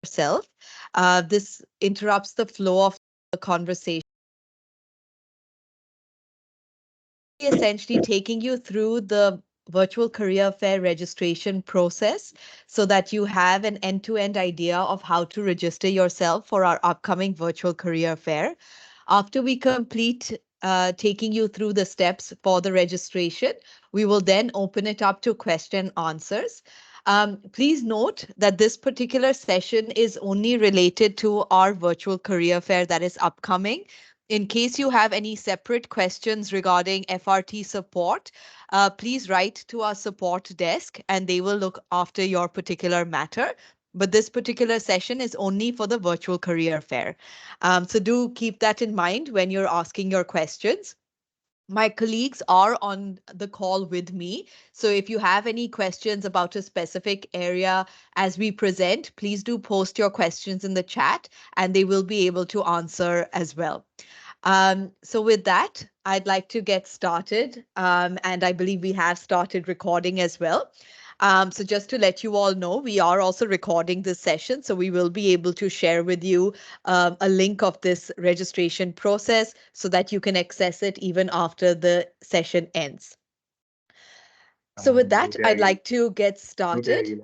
yourself. This interrupts the flow of the conversation. Essentially taking you through the virtual career fair registration process so that you have an end-to-end idea of how to register yourself for our upcoming virtual career fair. After we complete taking you through the steps for the registration, we will then open it up to question answers. Please note that this particular session is only related to our virtual career fair that is upcoming. In case you have any separate questions regarding FRT support, please write to our support desk and they will look after your particular matter. But this particular session is only for the virtual career fair. So do keep that in mind when you're asking your questions. My colleagues are on the call with me. So if you have any questions about a specific area as we present, please do post your questions in the chat and they will be able to answer as well. So with that, I'd like to get started. And I believe we have started recording as well. So just to let you all know, we are also recording this session. So we will be able to share with you a link of this registration process so that you can access it even after the session ends. So with that, I'd like to get started.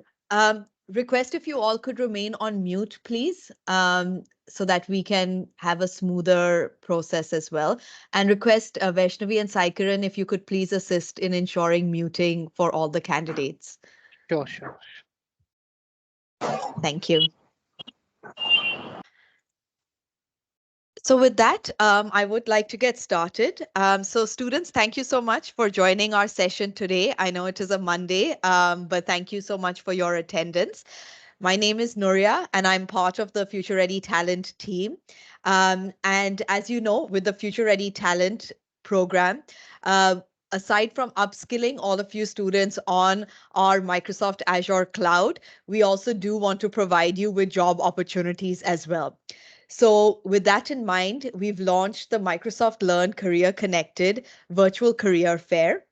Request if you all could remain on mute, please, so that we can have a smoother process as well. And request Vaishnavi and Saikiran if you could please assist in ensuring muting for all the candidates. Sure. Thank you. So with that, I would like to get started. So students, thank you so much for joining our session today. I know it is a Monday, but thank you so much for your attendance. My name is Nuria, and I'm part of the Future Ready Talent team. And as you know, with the Future Ready Talent program, aside from upskilling all of you students on our Microsoft Azure cloud, we also do want to provide you with job opportunities as well. So with that in mind, we've launched the Microsoft Learn Career Connected Virtual Career Fair.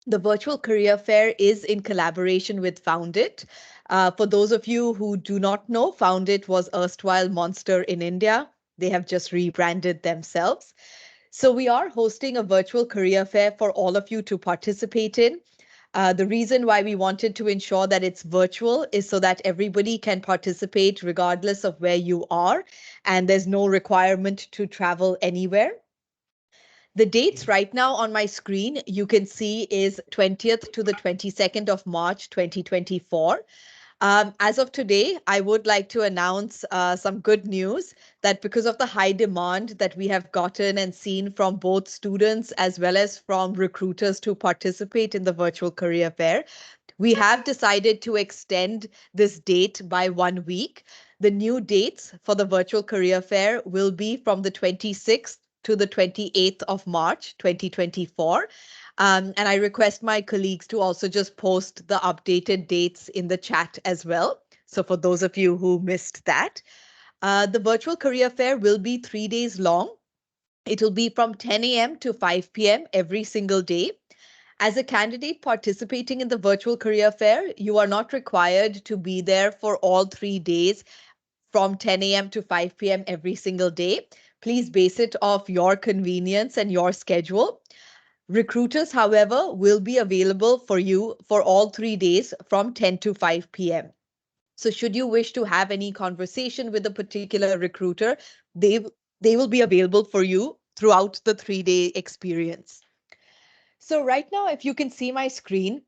The virtual career fair is in collaboration with Foundit. For those of you who do not know, Foundit was erstwhile Monster in India. They have just rebranded themselves. So we are hosting a virtual career fair for all of you to participate in. The reason why we wanted to ensure that it's virtual is so that everybody can participate regardless of where you are, and there's no requirement to travel anywhere. The dates right now on my screen, you can see is 20th to the 22nd of March, 2024. As of today, I would like to announce some good news that because of the high demand that we have gotten and seen from both students as well as from recruiters to participate in the virtual career fair, we have decided to extend this date by 1 week. The new dates for the virtual career fair will be from the 26th to the 28th of March, 2024. And I request my colleagues to also just post the updated dates in the chat as well. So for those of you who missed that, the virtual career fair will be 3 days long. It will be from 10 a.m. to 5 p.m. every single day. As a candidate participating in the virtual career fair, you are not required to be there for all 3 days from 10 a.m. to 5 p.m. every single day. Please base it off your convenience and your schedule. Recruiters, however, will be available for you for all 3 days from 10 to 5 p.m. So should you wish to have any conversation with a particular recruiter, they will be available for you throughout the 3-day experience. So right now, if you can see my screen,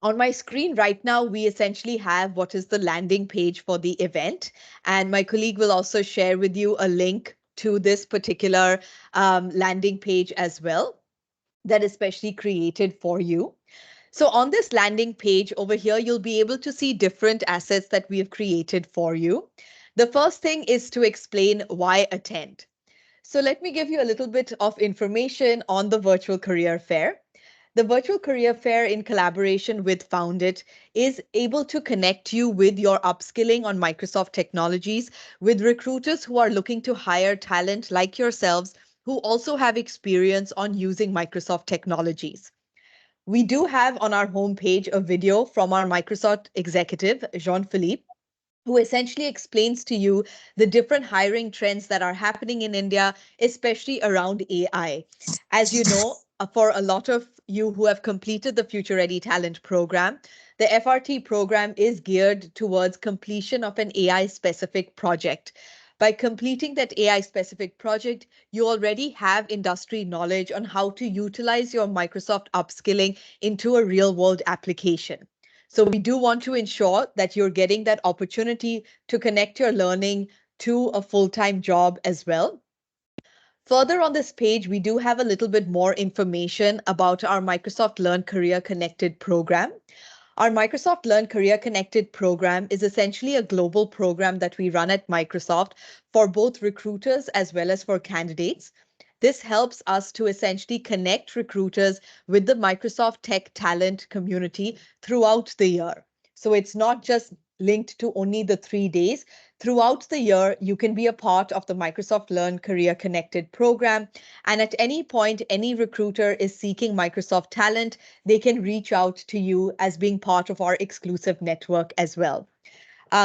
on my screen right now, we essentially have what is the landing page for the event. And my colleague will also share with you a link to this particular landing page as well that is specially created for you. So on this landing page over here, you'll be able to see different assets that we have created for you. The first thing is to explain why attend. So let me give you a little bit of information on the virtual career fair. The virtual career fair in collaboration with Foundit is able to connect you with your upskilling on Microsoft technologies with recruiters who are looking to hire talent like yourselves who also have experience on using Microsoft technologies. We do have on our homepage a video from our Microsoft executive, Jean-Philippe, who essentially explains to you the different hiring trends that are happening in India, especially around AI. As you know, for a lot of you who have completed the Future Ready Talent program, the FRT program is geared towards completion of an AI specific project. By completing that AI specific project, you already have industry knowledge on how to utilize your Microsoft upskilling into a real world application. So we do want to ensure that you're getting that opportunity to connect your learning to a full-time job as well. Further on this page, we do have a little bit more information about our Microsoft Learn Career Connected program. Our Microsoft Learn Career Connected program is essentially a global program that we run at Microsoft for both recruiters as well as for candidates. This helps us to essentially connect recruiters with the Microsoft Tech talent community throughout the year. So it's not just linked to only the 3 days. Throughout the year, you can be a part of the Microsoft Learn Career Connected program. And at any point, any recruiter is seeking Microsoft talent, they can reach out to you as being part of our exclusive network as well.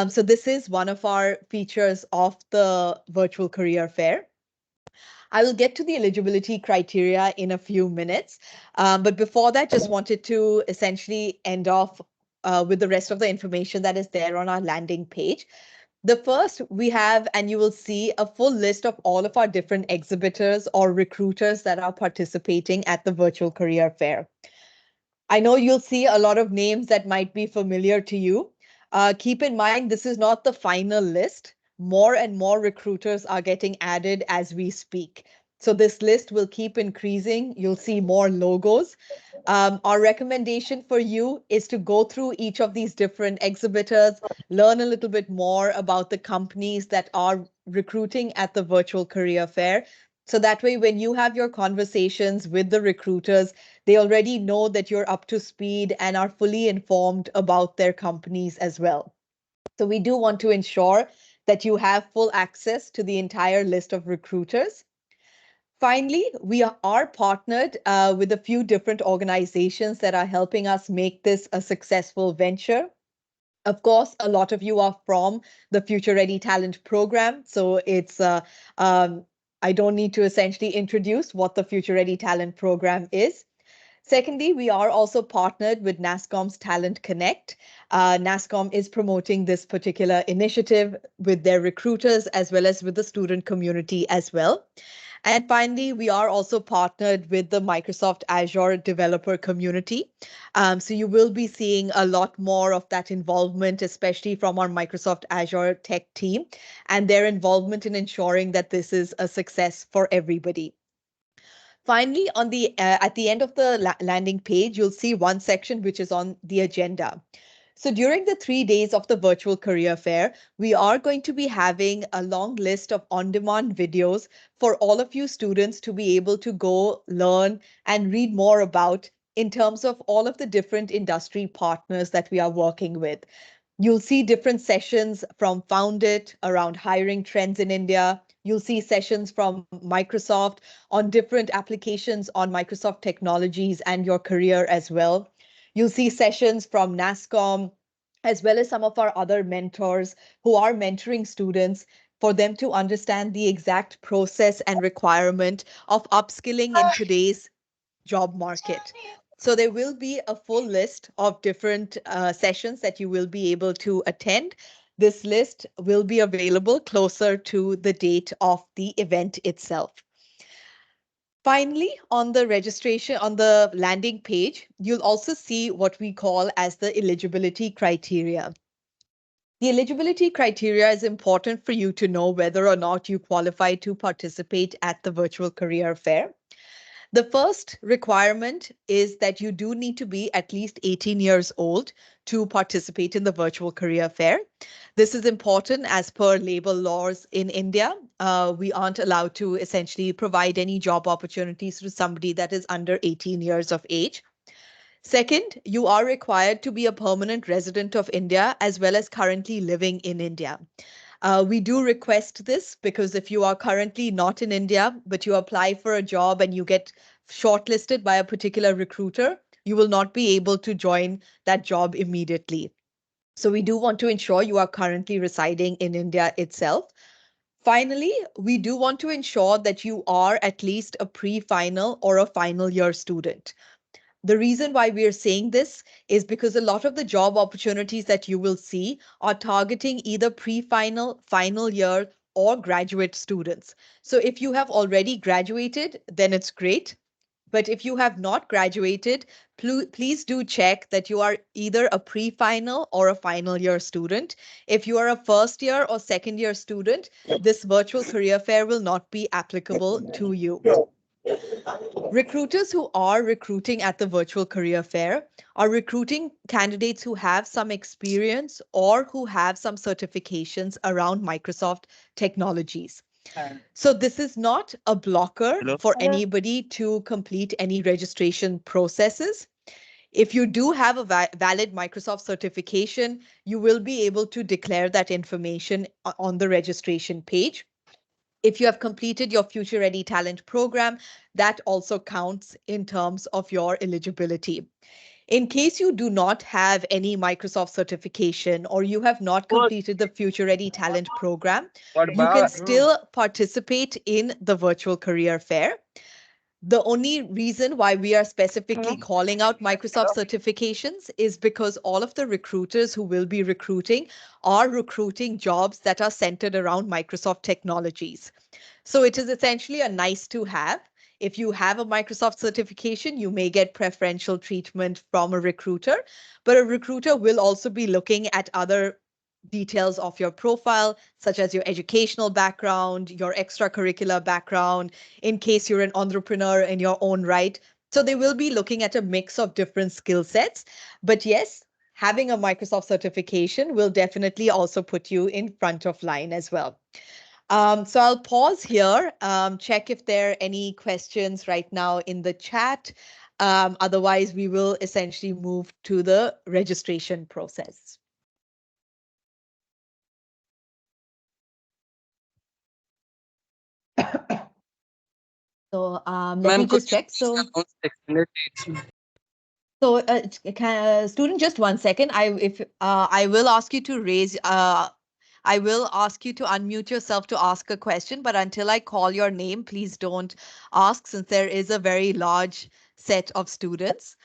So this is one of our features of the virtual career fair. I will get to the eligibility criteria in a few minutes. But before that, just wanted to essentially end off with the rest of the information that is there on our landing page. The first we have, and you will see a full list of all of our different exhibitors or recruiters that are participating at the virtual career fair. I know you'll see a lot of names that might be familiar to you. Keep in mind, this is not the final list. More and more recruiters are getting added as we speak. So this list will keep increasing. You'll see more logos. Our recommendation for you is to go through each of these different exhibitors, learn a little bit more about the companies that are recruiting at the virtual career fair. So that way, when you have your conversations with the recruiters, they already know that you're up to speed and are fully informed about their companies as well. So we do want to ensure that you have full access to the entire list of recruiters. Finally, we are partnered with a few different organizations that are helping us make this a successful venture. Of course, a lot of you are from the Future Ready Talent program. So um, I don't need to essentially introduce what the Future Ready Talent program is. Secondly, we are also partnered with NASSCOM's Talent Connect. NASSCOM is promoting this particular initiative with their recruiters as well as with the student community as well. And finally, we are also partnered with the Microsoft Azure developer community. So you will be seeing a lot more of that involvement, especially from our Microsoft Azure tech team and their involvement in ensuring that this is a success for everybody. Finally, at the end of the landing page, you'll see one section which is on the agenda. So during the 3 days of the virtual career fair, we are going to be having a long list of on-demand videos for all of you students to be able to go learn and read more about in terms of all of the different industry partners that we are working with. You'll see different sessions from Found It around hiring trends in India. You'll see sessions from Microsoft on different applications on Microsoft technologies and your career as well. You'll see sessions from NASSCOM, as well as some of our other mentors who are mentoring students for them to understand the exact process and requirement of upskilling in today's job market. So there will be a full list of different sessions that you will be able to attend. This list will be available closer to the date of the event itself. Finally, on the registration, on the landing page, you'll also see what we call as the eligibility criteria. The eligibility criteria is important for you to know whether or not you qualify to participate at the virtual career fair. The first requirement is that you do need to be at least 18 years old to participate in the virtual career fair. This is important as per labor laws in India. We aren't allowed to essentially provide any job opportunities to somebody that is under 18 years of age. Second, you are required to be a permanent resident of India as well as currently living in India. We do request this because if you are currently not in India, but you apply for a job and you get shortlisted by a particular recruiter, you will not be able to join that job immediately. So we do want to ensure you are currently residing in India itself. Finally, we do want to ensure that you are at least a pre-final or a final year student. The reason why we are saying this is because a lot of the job opportunities that you will see are targeting either pre-final, final year, or graduate students. So if you have already graduated, then it's great. But if you have not graduated, please do check that you are either a pre-final or a final year student. If you are a first year or second year student, this virtual career fair will not be applicable to you. Recruiters who are recruiting at the virtual career fair are recruiting candidates who have some experience or who have some certifications around Microsoft technologies. So this is not a blocker for anybody to complete any registration processes. If you do have a valid Microsoft certification, you will be able to declare that information on the registration page. If you have completed your Future Ready Talent program, that also counts in terms of your eligibility. In case you do not have any Microsoft certification or you have not completed the Future Ready Talent program, you can still participate in the virtual career fair. The only reason why we are specifically calling out Microsoft certifications is because all of the recruiters who will be recruiting are recruiting jobs that are centered around Microsoft technologies. So it is essentially a nice to have. If you have a Microsoft certification, you may get preferential treatment from a recruiter, but a recruiter will also be looking at other details of your profile, such as your educational background, your extracurricular background, in case you're an entrepreneur in your own right. So they will be looking at a mix of different skill sets. But yes, having a Microsoft certification will definitely also put you in front of line as well. So I'll pause here, check if there are any questions right now in the chat. Otherwise, we will essentially move to the registration process. So let me just check. So student, just 1 second. I will ask you to raise. I will ask you to unmute yourself to ask a question, but until I call your name, please don't ask, since there is a very large set of students.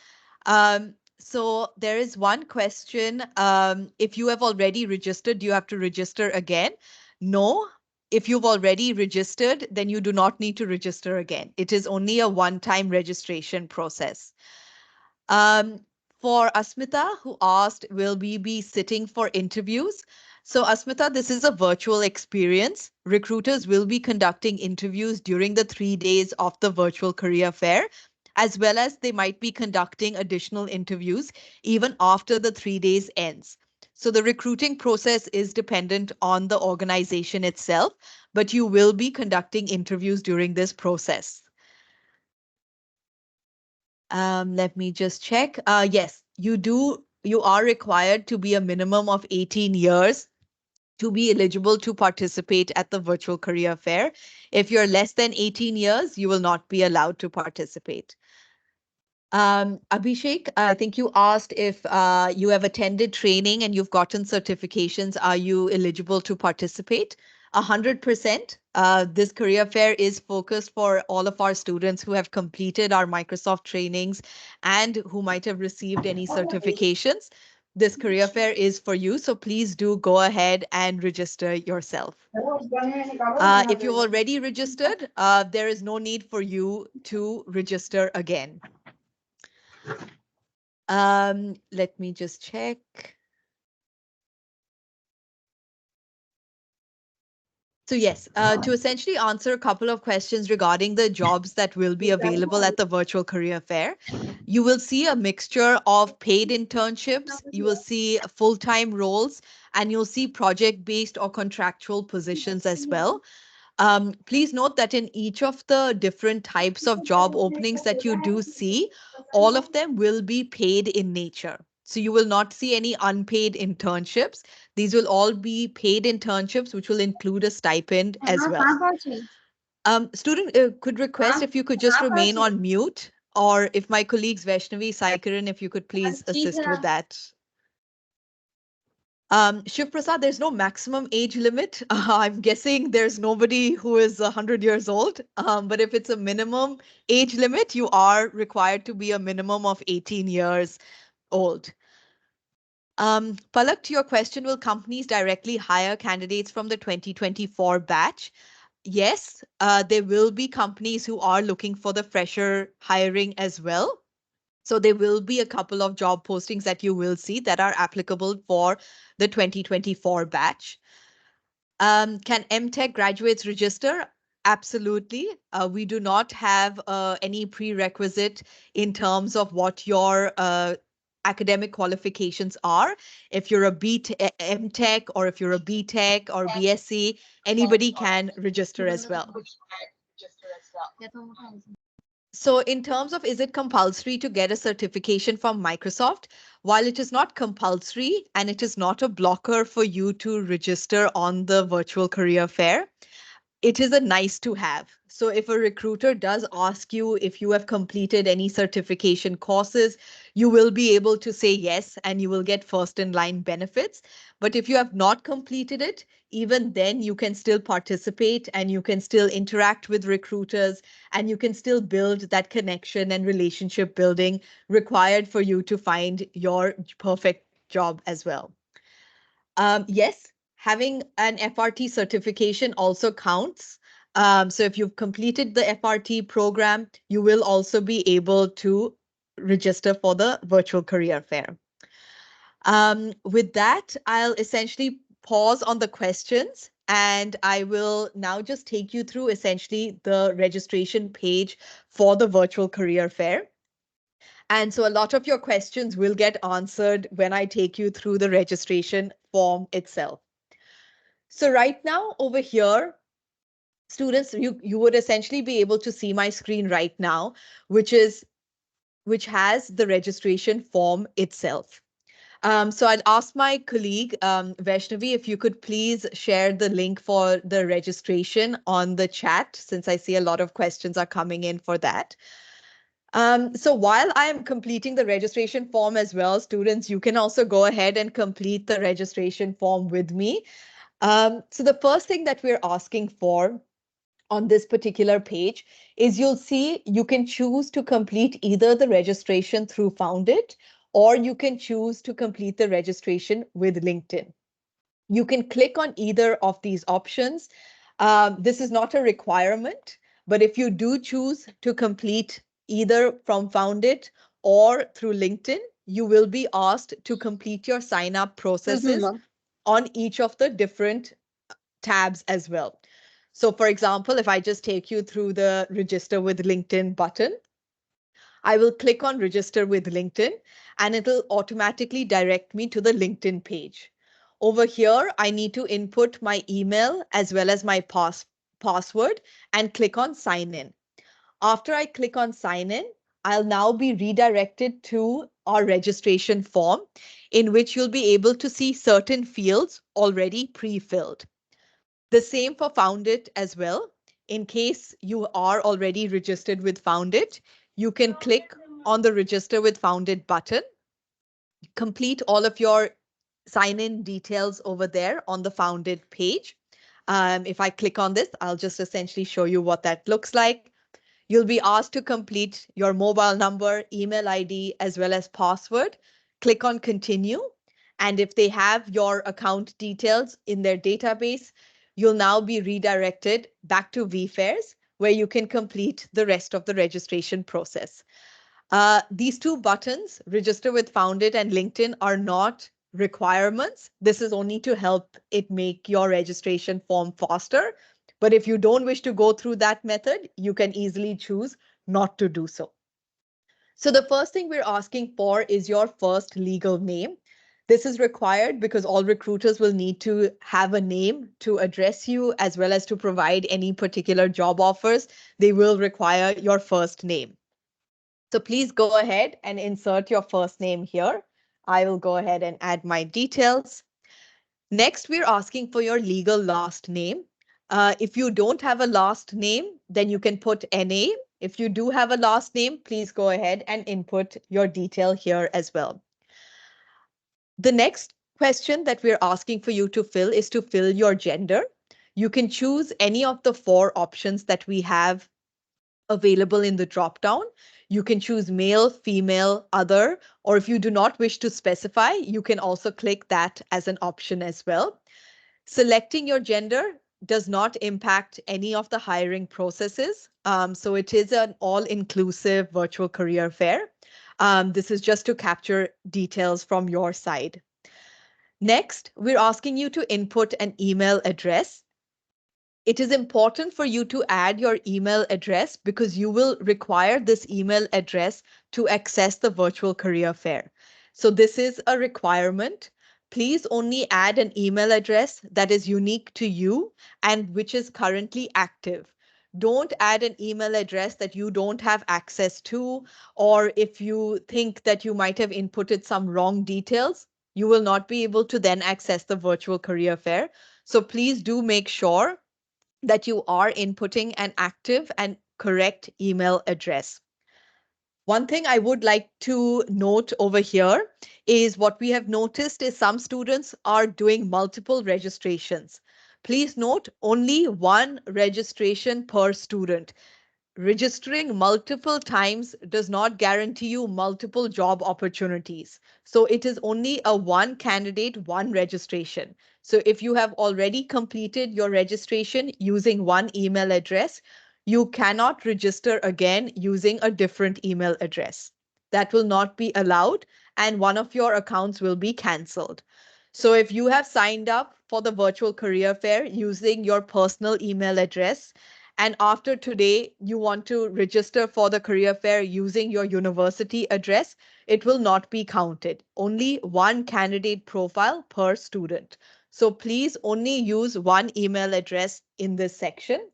So there is one question. If you have already registered, do you have to register again? No. If you've already registered, then you do not need to register again. It is only a one-time registration process. Um, for Asmita, who asked, will we be sitting for interviews? So, Asmita, this is a virtual experience. Recruiters will be conducting interviews during the 3 days of the virtual career fair, as well as they might be conducting additional interviews even after the 3 days ends. So, the recruiting process is dependent on the organization itself, but you will be conducting interviews during this process. Let me just check. Yes, you are required to be a minimum of 18 years to be eligible to participate at the virtual career fair. If you're less than 18 years, you will not be allowed to participate. Abhishek, I think you asked if you have attended training and you've gotten certifications. Are you eligible to participate? 100%. This career fair is focused for all of our students who have completed our Microsoft trainings and who might have received any certifications. This career fair is for you, so please do go ahead and register yourself. If you've already registered, there is no need for you to register again. Let me just check. So yes, to essentially answer a couple of questions regarding the jobs that will be available at the virtual career fair, you will see a mixture of paid internships, you will see full-time roles, and you'll see project-based or contractual positions as well. Please note that in each of the different types of job openings that you do see, all of them will be paid in nature. So you will not see any unpaid internships. These will all be paid internships, which will include a stipend as well. Student, could request if you could just remain on mute, or if my colleagues Vaishnavi, Saikaran, if you could please assist with that. Shiv Prasad, there's no maximum age limit. I'm guessing there's nobody who is 100 years old. But if it's a minimum age limit, you are required to be a minimum of 18 years old. Palak, to your question, will companies directly hire candidates from the 2024 batch? Yes, there will be companies who are looking for the fresher hiring as well. So there will be a couple of job postings that you will see that are applicable for the 2024 batch. Can MTech graduates register? Absolutely. We do not have any prerequisite in terms of what your academic qualifications are. If you're a MTech or if you're a BTech or BSc, anybody can register as well. So in terms of, is it compulsory to get a certification from Microsoft? While it is not compulsory and it is not a blocker for you to register on the virtual career fair, it is a nice to have. So if a recruiter does ask you if you have completed any certification courses, you will be able to say yes, and you will get first in line benefits. But if you have not completed it, even then you can still participate and you can still interact with recruiters and you can still build that connection and relationship building required for you to find your perfect job as well. Yes, having an FRT certification also counts. So if you've completed the FRT program, you will also be able to register for the virtual career fair. With that, I'll essentially pause on the questions and I will now just take you through essentially the registration page for the virtual career fair. And so a lot of your questions will get answered when I take you through the registration form itself. So right now over here, students, you would essentially be able to see my screen right now, which has the registration form itself. So I'd ask my colleague, Vaishnavi, if you could please share the link for the registration on the chat, since I see a lot of questions are coming in for that. So while I am completing the registration form as well, students, you can also go ahead and complete the registration form with me. So the first thing that we're asking for on this particular page is you'll see you can choose to complete either the registration through Foundit or you can choose to complete the registration with LinkedIn. You can click on either of these options. This is not a requirement, but if you do choose to complete either from Foundit or through LinkedIn, you will be asked to complete your sign up processes on each of the different tabs as well. So for example, if I just take you through the register with LinkedIn button, I will click on register with LinkedIn and it'll automatically direct me to the LinkedIn page. Over here, I need to input my email as well as my password and click on sign in. After I click on sign in, I'll now be redirected to our registration form in which you'll be able to see certain fields already pre-filled. The same for Foundit as well. In case you are already registered with Foundit, you can click on the register with Foundit button, complete all of your sign-in details over there on the Foundit page. If I click on this, I'll just essentially show you what that looks like. You'll be asked to complete your mobile number, email ID, as well as password. Click on continue. And if they have your account details in their database, you'll now be redirected back to VFairs, where you can complete the rest of the registration process. These two buttons, register with Foundit and LinkedIn, are not requirements. This is only to help it make your registration form faster. But if you don't wish to go through that method, you can easily choose not to do so. So the first thing we're asking for is your first legal name. This is required because all recruiters will need to have a name to address you as well as to provide any particular job offers. They will require your first name. So please go ahead and insert your first name here. I will go ahead and add my details. Next, we're asking for your legal last name. If you don't have a last name, then you can put NA. If you do have a last name, please go ahead and input your detail here as well. The next question that we're asking for you to fill is to fill your gender. You can choose any of the four options that we have available in the dropdown. You can choose male, female, other, or if you do not wish to specify, you can also click that as an option as well. Selecting your gender does not impact any of the hiring processes. So it is an all-inclusive virtual career fair. This is just to capture details from your side. Next, we're asking you to input an email address. It is important for you to add your email address because you will require this email address to access the virtual career fair. So this is a requirement. Please only add an email address that is unique to you and which is currently active. Don't add an email address that you don't have access to, or if you think that you might have inputted some wrong details, you will not be able to then access the virtual career fair. So please do make sure that you are inputting an active and correct email address. One thing I would like to note over here is what we have noticed is some students are doing multiple registrations. Please note only one registration per student. Registering multiple times does not guarantee you multiple job opportunities. So it is only a one candidate, one registration. So if you have already completed your registration using one email address, you cannot register again using a different email address. That will not be allowed, and one of your accounts will be cancelled. So if you have signed up for the virtual career fair using your personal email address, and after today, you want to register for the career fair using your university address, it will not be counted. Only one candidate profile per student. So please only use one email address in this section.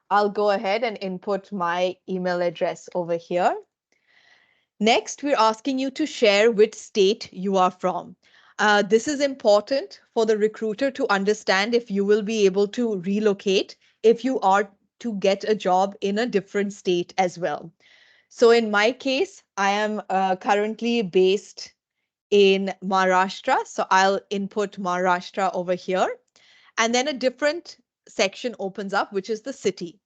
I'll go ahead and input my email address over here. Next, we're asking you to share which state you are from. This is important for the recruiter to understand if you will be able to relocate if you are to get a job in a different state as well. So in my case, I am currently based in Maharashtra. So I'll input Maharashtra over here. And then a different section opens up, which is the city.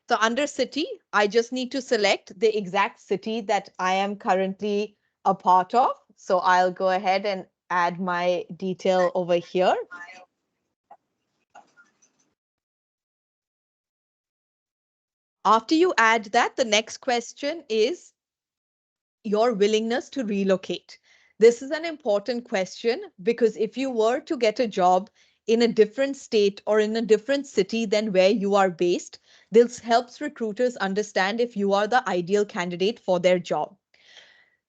So under city, I just need to select the exact city that I am currently a part of. So I'll go ahead and add my detail over here. After you add that, the next question is your willingness to relocate. This is an important question because if you were to get a job in a different state or in a different city than where you are based, this helps recruiters understand if you are the ideal candidate for their job.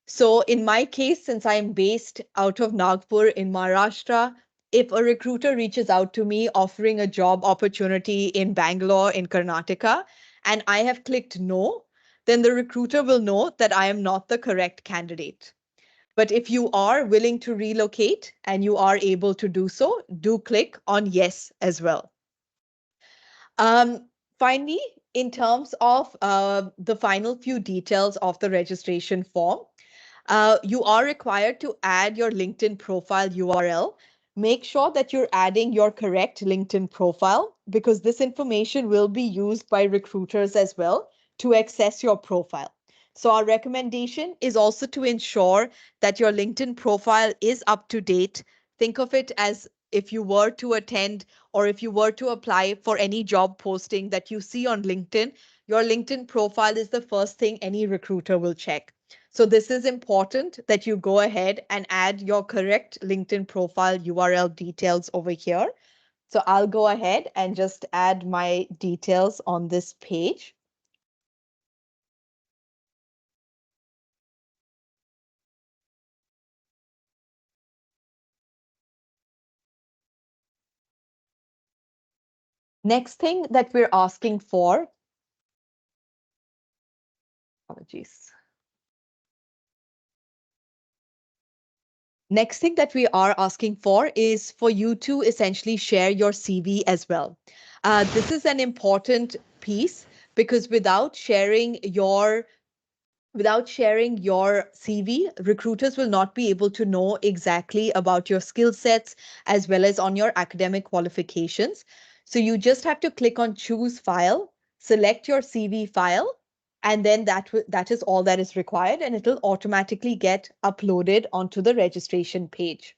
So in my case, since I'm based out of Nagpur in Maharashtra, if a recruiter reaches out to me offering a job opportunity in Bangalore in Karnataka, and I have clicked no, then the recruiter will know that I am not the correct candidate. But if you are willing to relocate and you are able to do so, do click on yes as well. Finally, in terms of the final few details of the registration form, you are required to add your LinkedIn profile URL. Make sure that you're adding your correct LinkedIn profile because this information will be used by recruiters as well to access your profile. So our recommendation is also to ensure that your LinkedIn profile is up to date. Think of it as if you were to attend or if you were to apply for any job posting that you see on LinkedIn, your LinkedIn profile is the first thing any recruiter will check. So this is important that you go ahead and add your correct LinkedIn profile URL details over here. So I'll go ahead and just add my details on this page. Next thing that we're asking for, apologies. Next thing that we are asking for is for you to essentially share your CV as well. This is an important piece because without sharing your Without sharing your CV, recruiters will not be able to know exactly about your skill sets as well as on your academic qualifications. So you just have to click on choose file, select your CV file, and then that is all that is required, and it will automatically get uploaded onto the registration page.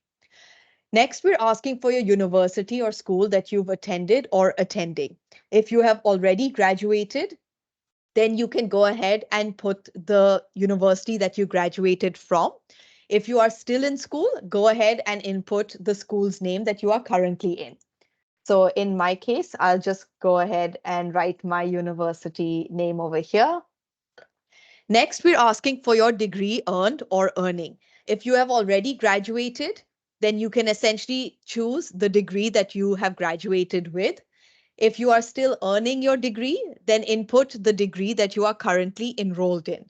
Next, we're asking for your university or school that you've attended or attending. If you have already graduated, then you can go ahead and put the university that you graduated from. If you are still in school, go ahead and input the school's name that you are currently in. So in my case, I'll just go ahead and write my university name over here. Next, we're asking for your degree earned or earning. If you have already graduated, then you can essentially choose the degree that you have graduated with. If you are still earning your degree, then input the degree that you are currently enrolled in.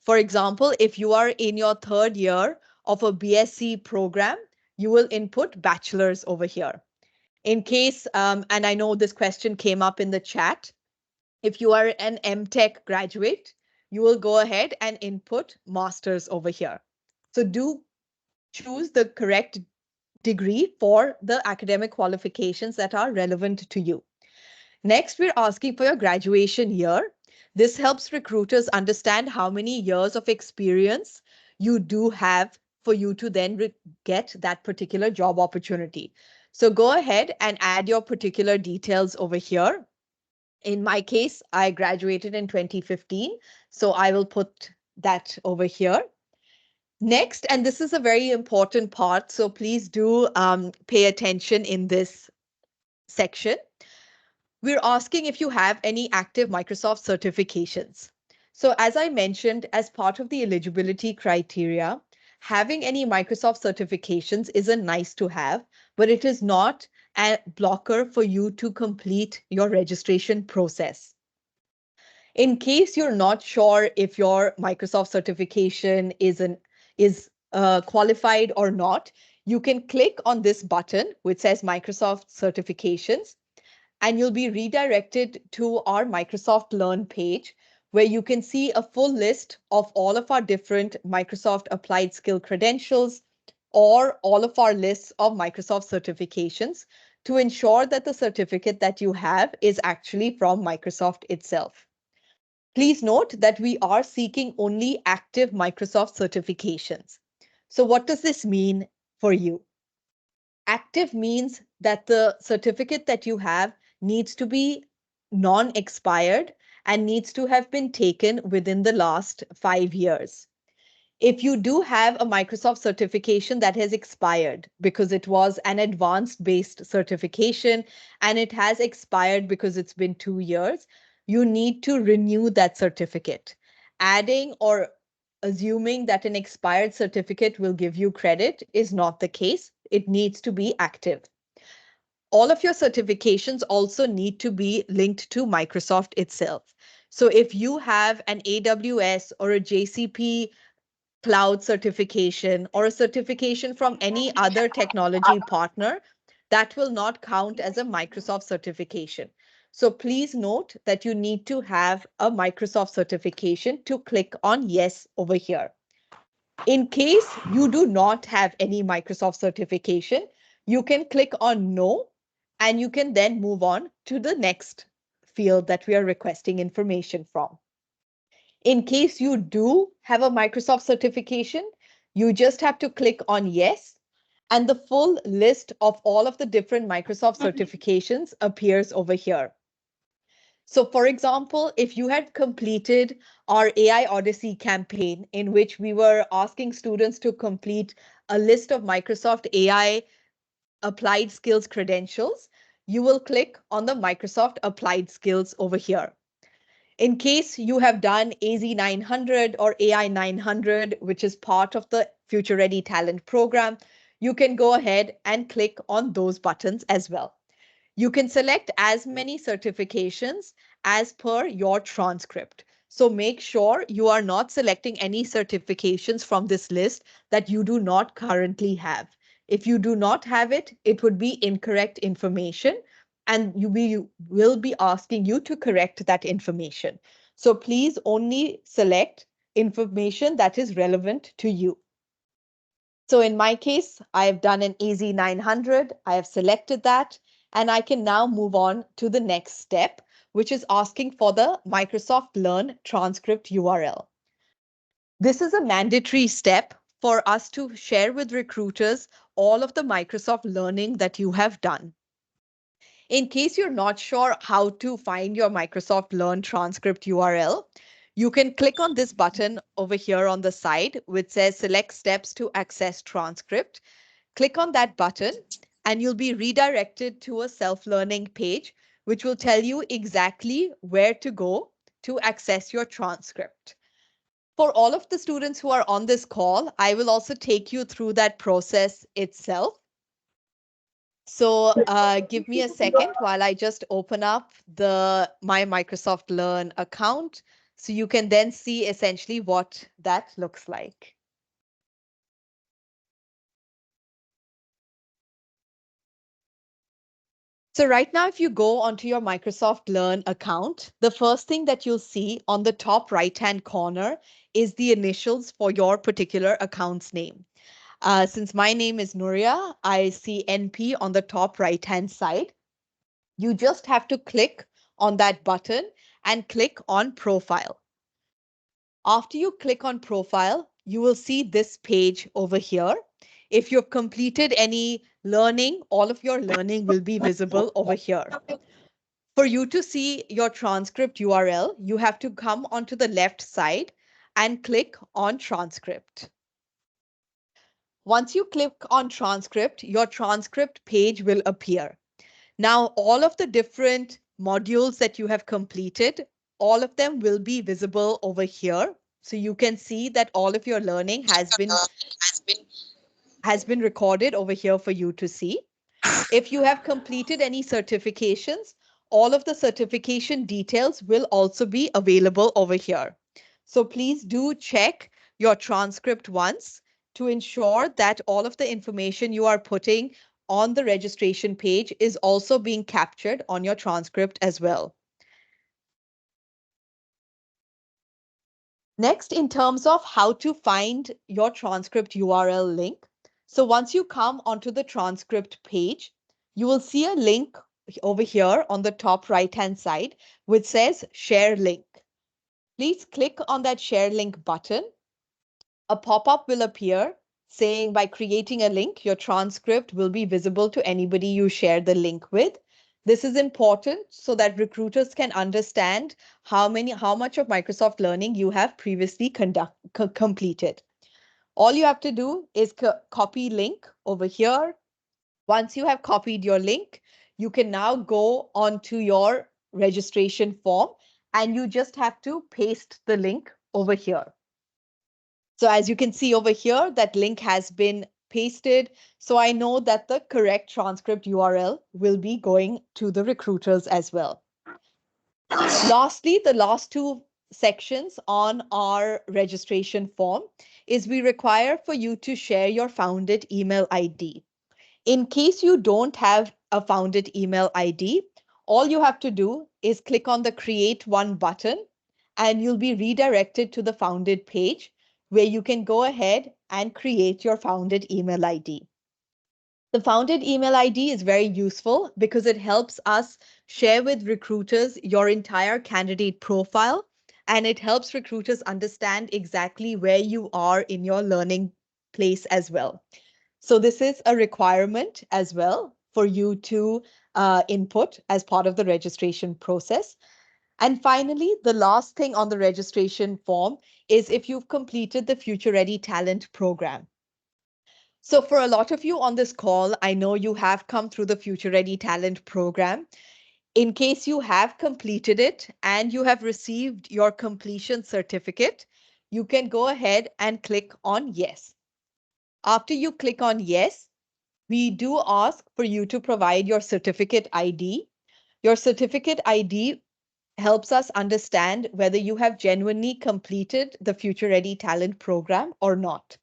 For example, if you are in your third year of a BSc program, you will input bachelor's over here. In case, and I know this question came up in the chat, if you are an MTech graduate, you will go ahead and input master's over here. So do choose the correct degree for the academic qualifications that are relevant to you. Next, we're asking for your graduation year. This helps recruiters understand how many years of experience you do have for you to then get that particular job opportunity. So go ahead and add your particular details over here. In my case, I graduated in 2015, so I will put that over here. Next, and this is a very important part, so please do pay attention in this section. We're asking if you have any active Microsoft certifications. So as I mentioned, as part of the eligibility criteria, having any Microsoft certifications is a nice to have, but it is not a blocker for you to complete your registration process. In case you're not sure if your Microsoft certification is qualified or not, you can click on this button which says Microsoft certifications, and you'll be redirected to our Microsoft Learn page, where you can see a full list of all of our different Microsoft Applied Skill credentials or all of our lists of Microsoft certifications to ensure that the certificate that you have is actually from Microsoft itself. Please note that we are seeking only active Microsoft certifications. So what does this mean for you? Active means that the certificate that you have needs to be non-expired and needs to have been taken within the last 5 years. If you do have a Microsoft certification that has expired because it was an advanced based certification and it has expired because it's been 2 years, you need to renew that certificate. Adding or assuming that an expired certificate will give you credit is not the case. It needs to be active. All of your certifications also need to be linked to Microsoft itself. So if you have an AWS or a JCP cloud certification or a certification from any other technology partner, that will not count as a Microsoft certification. So please note that you need to have a Microsoft certification to click on yes over here. In case you do not have any Microsoft certification, you can click on no, and you can then move on to the next field that we are requesting information from. In case you do have a Microsoft certification, you just have to click on yes, and the full list of all of the different Microsoft certifications appears over here. So for example, if you had completed our AI Odyssey campaign in which we were asking students to complete a list of Microsoft AI applied skills credentials, you will click on the Microsoft applied skills over here. In case you have done AZ900 or AI 900, which is part of the Future Ready Talent program, you can go ahead and click on those buttons as well. You can select as many certifications as per your transcript. So make sure you are not selecting any certifications from this list that you do not currently have. If you do not have it, it would be incorrect information, and we will be asking you to correct that information. So please only select information that is relevant to you. So in my case, I have done an AZ900. I have selected that, and I can now move on to the next step, which is asking for the Microsoft Learn transcript URL. This is a mandatory step for us to share with recruiters all of the Microsoft learning that you have done. In case you're not sure how to find your Microsoft Learn transcript URL, you can click on this button over here on the side, which says Select Steps to Access Transcript. Click on that button, and you'll be redirected to a self-learning page, which will tell you exactly where to go to access your transcript. For all of the students who are on this call, I will also take you through that process itself. So give me a second while I just open up the My Microsoft Learn account so you can then see essentially what that looks like. So right now, if you go onto your Microsoft Learn account, the first thing that you'll see on the top right-hand corner is the initials for your particular account's name. Since my name is Nuria, I see NP on the top right-hand side. You just have to click on that button and click on Profile. After you click on Profile, you will see this page over here. If you've completed any learning, all of your learning will be visible over here. For you to see your transcript URL, you have to come onto the left side and click on Transcript. Once you click on Transcript, your transcript page will appear. Now, all of the different modules that you have completed, all of them will be visible over here. So you can see that all of your learning has been recorded over here for you to see. If you have completed any certifications, all of the certification details will also be available over here. So please do check your transcript once to ensure that all of the information you are putting on the registration page is also being captured on your transcript as well. Next, in terms of how to find your transcript URL link. So once you come onto the transcript page, you will see a link over here on the top right-hand side, which says Share Link. Please click on that Share Link button. A pop-up will appear saying by creating a link, your transcript will be visible to anybody you share the link with. This is important so that recruiters can understand how much of Microsoft Learning you have previously completed. All you have to do is copy link over here. Once you have copied your link, you can now go onto your registration form and you just have to paste the link over here. So as you can see over here, that link has been pasted. So I know that the correct transcript URL will be going to the recruiters as well. Lastly, the last two sections on our registration form is we require for you to share your founded email ID. In case you don't have a founded email ID, all you have to do is click on the Create One button and you'll be redirected to the founded page where you can go ahead and create your founded email ID. The founded email ID is very useful because it helps us share with recruiters your entire candidate profile, and it helps recruiters understand exactly where you are in your learning place as well. So this is a requirement as well for you to input as part of the registration process. And finally, the last thing on the registration form is if you've completed the Future Ready Talent program. So for a lot of you on this call, I know you have come through the Future Ready Talent program. In case you have completed it and you have received your completion certificate, you can go ahead and click on Yes. After you click on Yes, we do ask for you to provide your certificate ID. Your certificate ID helps us understand whether you have genuinely completed the Future Ready Talent program or not.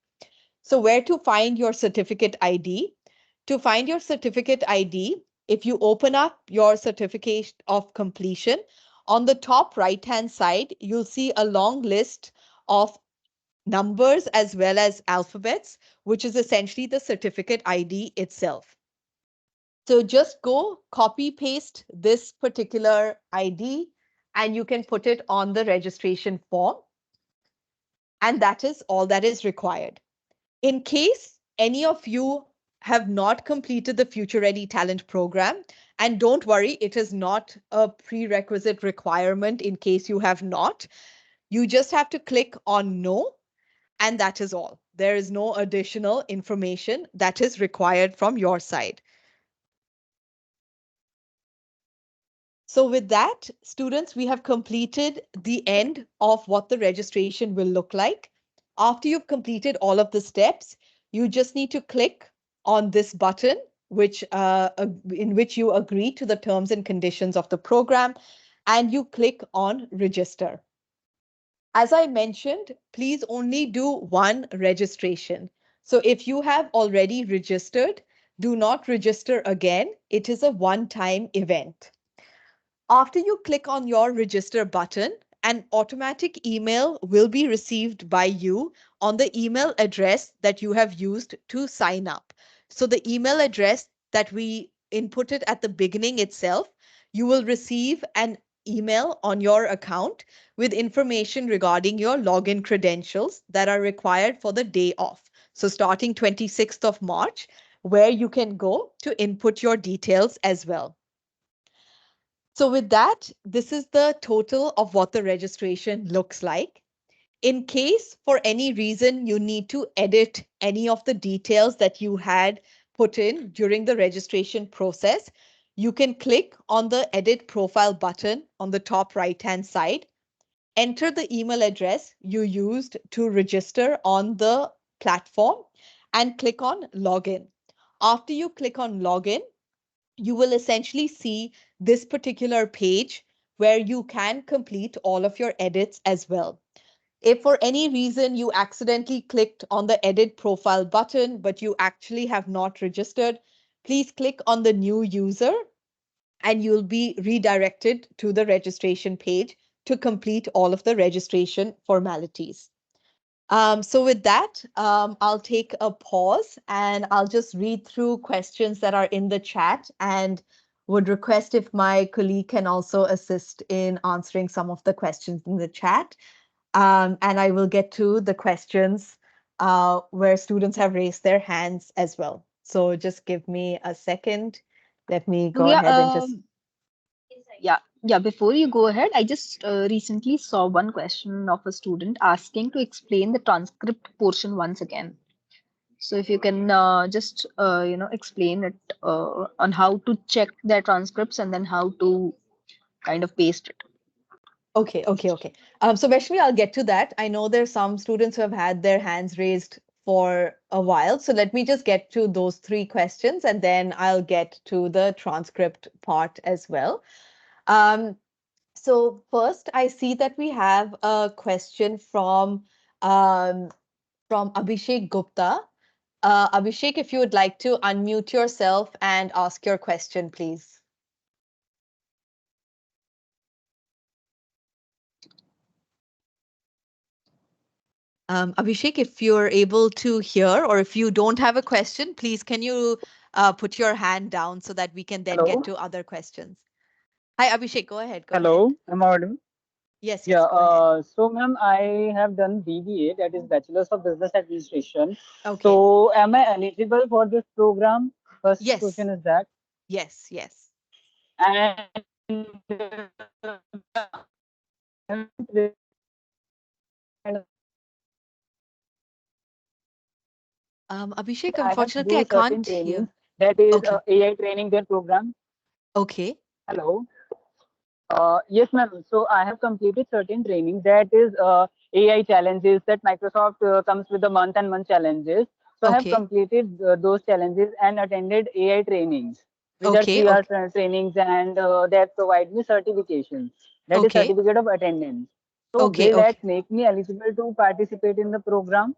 So where to find your certificate ID? To find your certificate ID, if you open up your certificate of completion, on the top right-hand side, you'll see a long list of numbers as well as alphabets, which is essentially the certificate ID itself. So just go copy paste this particular ID and you can put it on the registration form. And that is all that is required. In case any of you have not completed the Future Ready Talent Program, and don't worry, it is not a prerequisite requirement in case you have not, you just have to click on no, and that is all. There is no additional information that is required from your side. So with that, students, we have completed the end of what the registration will look like. After you've completed all of the steps, you just need to click on this button, in which you agree to the terms and conditions of the program, and you click on register. As I mentioned, please only do one registration. So if you have already registered, do not register again. It is a one-time event. After you click on your register button, an automatic email will be received by you on the email address that you have used to sign up. So the email address that we inputted at the beginning itself, you will receive an email on your account with information regarding your login credentials that are required for the day off. So starting 26th of March, where you can go to input your details as well. So with that, this is the total of what the registration looks like. In case for any reason you need to edit any of the details that you had put in during the registration process, you can click on the Edit Profile button on the top right-hand side, enter the email address you used to register on the platform, and click on Login. After you click on Login, you will essentially see this particular page where you can complete all of your edits as well. If for any reason you accidentally clicked on the edit profile button, but you actually have not registered, please click on the new user and you'll be redirected to the registration page to complete all of the registration formalities. So with that, I'll take a pause and I'll just read through questions that are in the chat and would request if my colleague can also assist in answering some of the questions in the chat. And I will get to the questions where students have raised their hands as well. So just give me a second. Let me go Yeah, ahead and just yeah. Before you go ahead, I just recently saw one question of a student asking to explain the transcript portion once again. So if you can just explain it on how to check their transcripts and then how to kind of paste it. Okay. So Vaishnavi, I'll get to that. I know there's some students who have had their hands raised for a while. So let me just get to those three questions and then I'll get to the transcript part as well. Um, so first, I see that we have a question um, from Abhishek Gupta. Abhishek, if you would like to unmute yourself and ask your question, please. Abhishek, if you're able to hear or if you don't have a question, please can you put your hand down so that we can then get Hello, to other questions. Hi, Abhishek, go ahead. Go ahead. hello, am I audible? Yes, Yeah, go ahead. so ma'am, I have done BBA, that is Bachelor's of Business Administration. Okay. So, am I eligible for this program? First Yes, question is that. yes. And Abhishek, I have unfortunately, I do certain can't trainings, hear. that is Okay. AI training their program. Okay. Hello. Yes, ma'am. So I have completed certain training. That is AI challenges that Microsoft comes with the month and month challenges. So I have Okay. completed those challenges and attended AI trainings, which are Okay. 3 hours Okay. trainings, and that provide me certifications. That is Okay. certificate of attendance. So Okay. will Okay. that make me eligible to participate in the program?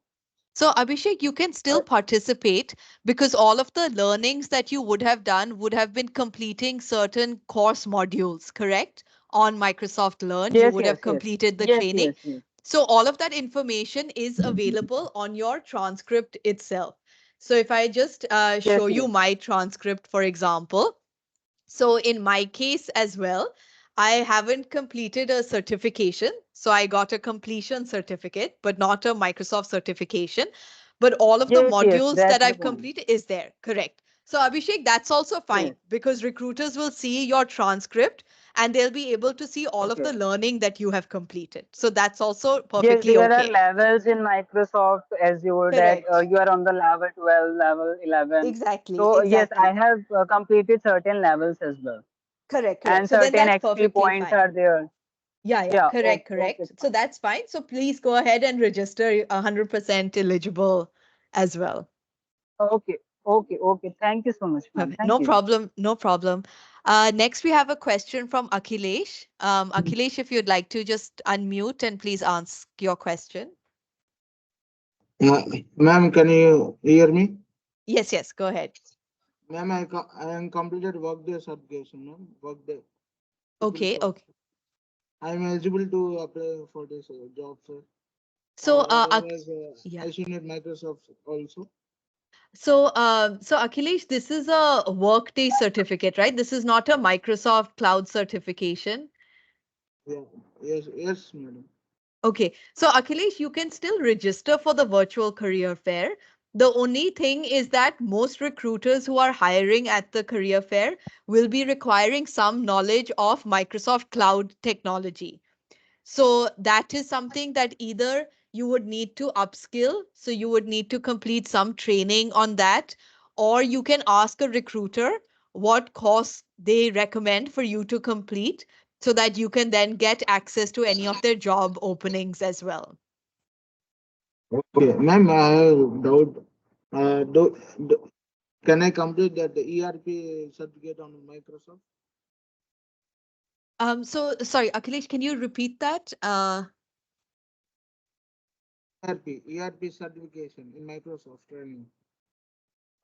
So, Abhishek, you can still Uh, participate because all of the learnings that you would have done would have been completing certain course modules, correct? On Microsoft Learn, you yes, would yes, have yes, completed the yes, training. yes, yes. So all of that information is available on your transcript itself. So if I just Yes, show you ma'am. my transcript, for example, so in my case as well, I haven't completed a certification. So I got a completion certificate, but not a Microsoft certification. But all of the Yes, yes, modules that's that the I've point. completed is there. Correct. So Abhishek, that's also Yes. fine because recruiters will see your transcript and they'll be able to see all of Okay. the learning that you have completed. So that's also Yes, perfectly there are okay. levels in Microsoft Azure that Correct. you are on the level 12, level 11. Exactly. So yes, I Exactly. have completed certain levels as well, Correct. Correct. and So then certain that's XP perfectly points fine. are there. Yeah, yeah, Yeah. correct, Okay. Okay. correct. So Fine. that's fine. So please go ahead and register 100% eligible as well. Okay. Okay. Okay. Thank you so much, ma'am. Perfect. Thank No you. problem, no problem. Next, we have a question from Akhilesh. Akhilesh, if you'd like to just unmute and please ask your question. Uh, Ma'am, can you hear me? Yes, yes, go ahead. Ma'am, I am completed workday certification, ma'am. Workday. People Okay, for okay. I am eligible to apply for this job, sir. So, Or otherwise, yeah. I should need Microsoft also. So Akhilesh, this is a Workday certificate, right? This is not a Microsoft Cloud certification. Yeah. Yes. Yes, madam. Okay, so Akhilesh, you can still register for the virtual career fair. The only thing is that most recruiters who are hiring at the career fair will be requiring some knowledge of Microsoft Cloud technology. So that is something that either you would need to upskill, so you would need to complete some training on that, or you can ask a recruiter what course they recommend for you to complete so that you can then get access to any of their job openings as well. Okay, ma'am, I have doubt. Do can I complete that the ERP certificate on Microsoft? So sorry, Akhilesh, can you repeat that? ERP certification in Microsoft training.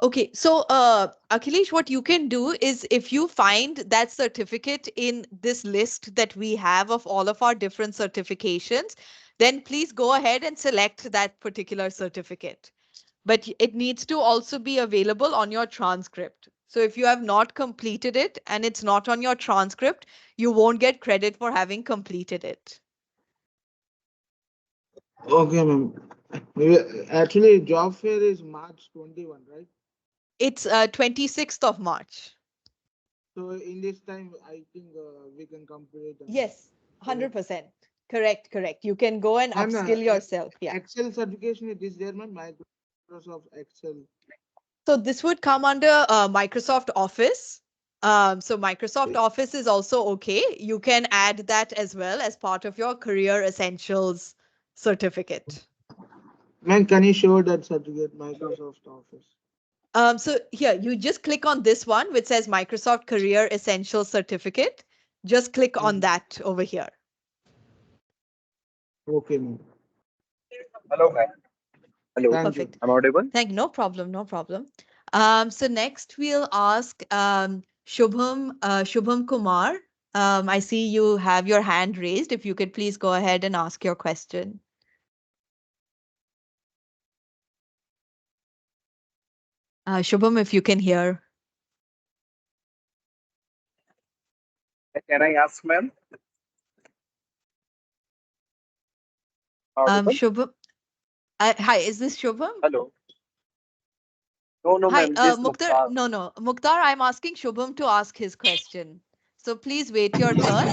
Okay, so Akhilesh, what you can do is if you find that certificate in this list that we have of all of our different certifications, then please go ahead and select that particular certificate. But it needs to also be available on your transcript. So if you have not completed it and it's not on your transcript, you won't get credit for having completed it. Okay, ma'am. Actually, job fair is March 21, right? It's 26th of March. So in this time, I think we can complete. Yes, So, 100%. Correct, correct. You can go and ma'am, upskill yourself. Yeah. Excel certification it is there, ma'am. Microsoft Excel. So this would come under Microsoft Office. So Microsoft Office is also okay. You can add that as well as part of your Career Essentials certificate. Ma'am, can you show that certificate, Microsoft Office? So here, you just click on this one, which says Microsoft Career Essentials Certificate. Just click on Mhm. that over here. Okay, ma'am. Hello, ma'am. Hello, Thank you. Perfect. I'm audible? Thank you. No problem. No problem. So next we'll ask Shubham Kumar. I see you have your hand raised. If you could please go ahead and ask your question. Shubham, if you can hear. Can I ask, ma'am? Audible? Shubham, hi, is this Shubham? Hello. No, no, Hi, ma'am. This Mukhtar. Mukhtar. No, no, Mukhtar, I'm asking Shubham to ask his question. So please wait your turn.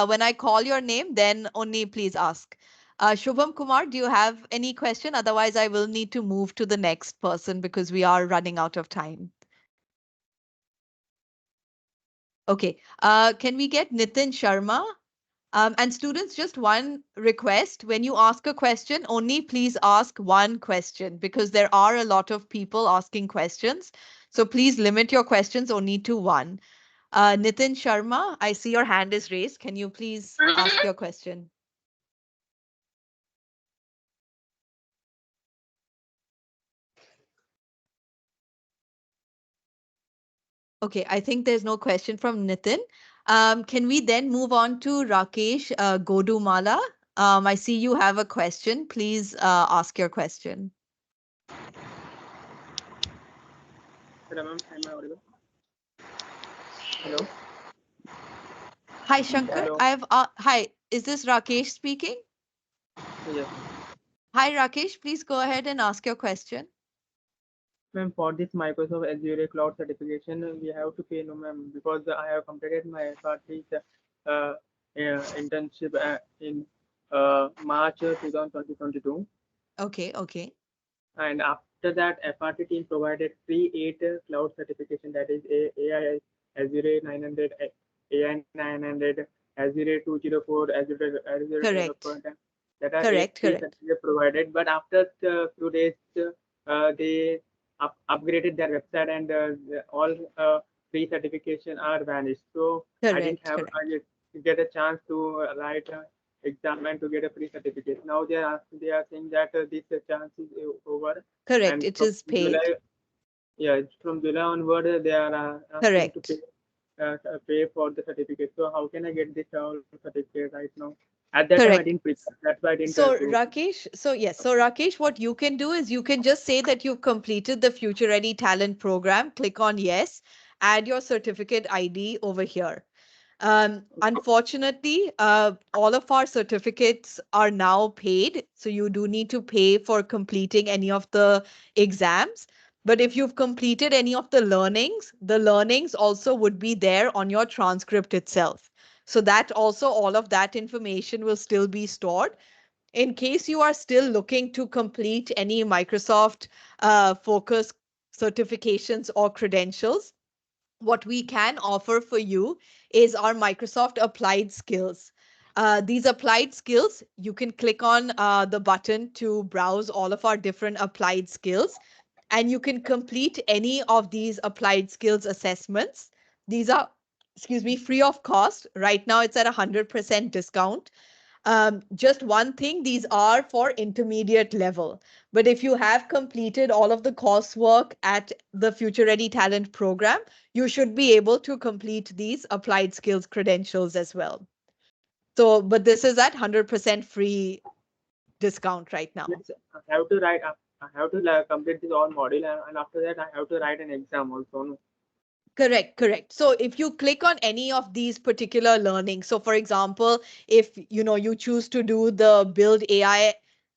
When I call your name, then only please ask. Shubham Kumar, do you have any question? Otherwise, I will need to move to the next person because we are running out of time. Okay. Can we get Nitin Sharma? And students, just one request. When you ask a question, only please ask one question because there are a lot of people asking questions. So please limit your questions only to one. Nitin Sharma, I see your hand is raised. Can you please ask your question? Okay, I think there's no question from Nitin. Can we then move on to Rakesh Godumala? I see you have a question. Please ask your question. Hello, ma'am. Am I audible? Hello. Hi, Shankar. Hello. Hi, is this Rakesh speaking? Yes. Hi, Rakesh. Please go ahead and ask your question. Ma'am, for this Microsoft Azure Cloud certification, we have to pay, no, ma'am, because I have completed my FRT internship in March 2022. Okay. And after that, FRT team provided free 8 cloud certification, that is AI Azure 900, AI 900, Azure 204, Azure Correct. Developer. That are 8 Correct. free Correct. certificates provided. But after a few days, they upgraded their website, and all free certification are vanished. So I didn't Correct. have Correct. get a chance to write exam and to get a free certificate. Now they are saying that this chance is over, Correct. and It from is paid. July, yeah, from July onward they are asking to Correct. pay for the certificate. So how can I get this certificate right now? At that time I Correct. didn't prepare. That's why I didn't So do. Rakesh, so Rakesh, what you can do is you can just say that you've completed the Future Ready Talent Program, click on yes, add your certificate ID over here. Unfortunately, all of our certificates are now paid, so you do need to pay for completing any of the exams. But if you've completed any of the learnings also would be there on your transcript itself. So that also all of that information will still be stored. In case you are still looking to complete any Microsoft focus certifications or credentials, what we can offer for you is our Microsoft Applied Skills. These applied skills, you can click on the button to browse all of our different applied skills, and you can complete any of these applied skills assessments. These are, excuse me, free of cost. Right now, it's at 100% discount. Just one thing, these are for intermediate level. But if you have completed all of the coursework at the Future Ready Talent program, you should be able to complete these applied skills credentials as well. So, but this is at 100% free discount right now. Means I have to write. I have to complete this all module, and after that I have to write an exam also. No? Correct. So if you click on any of these particular learning, so for example, if you choose to do the build AI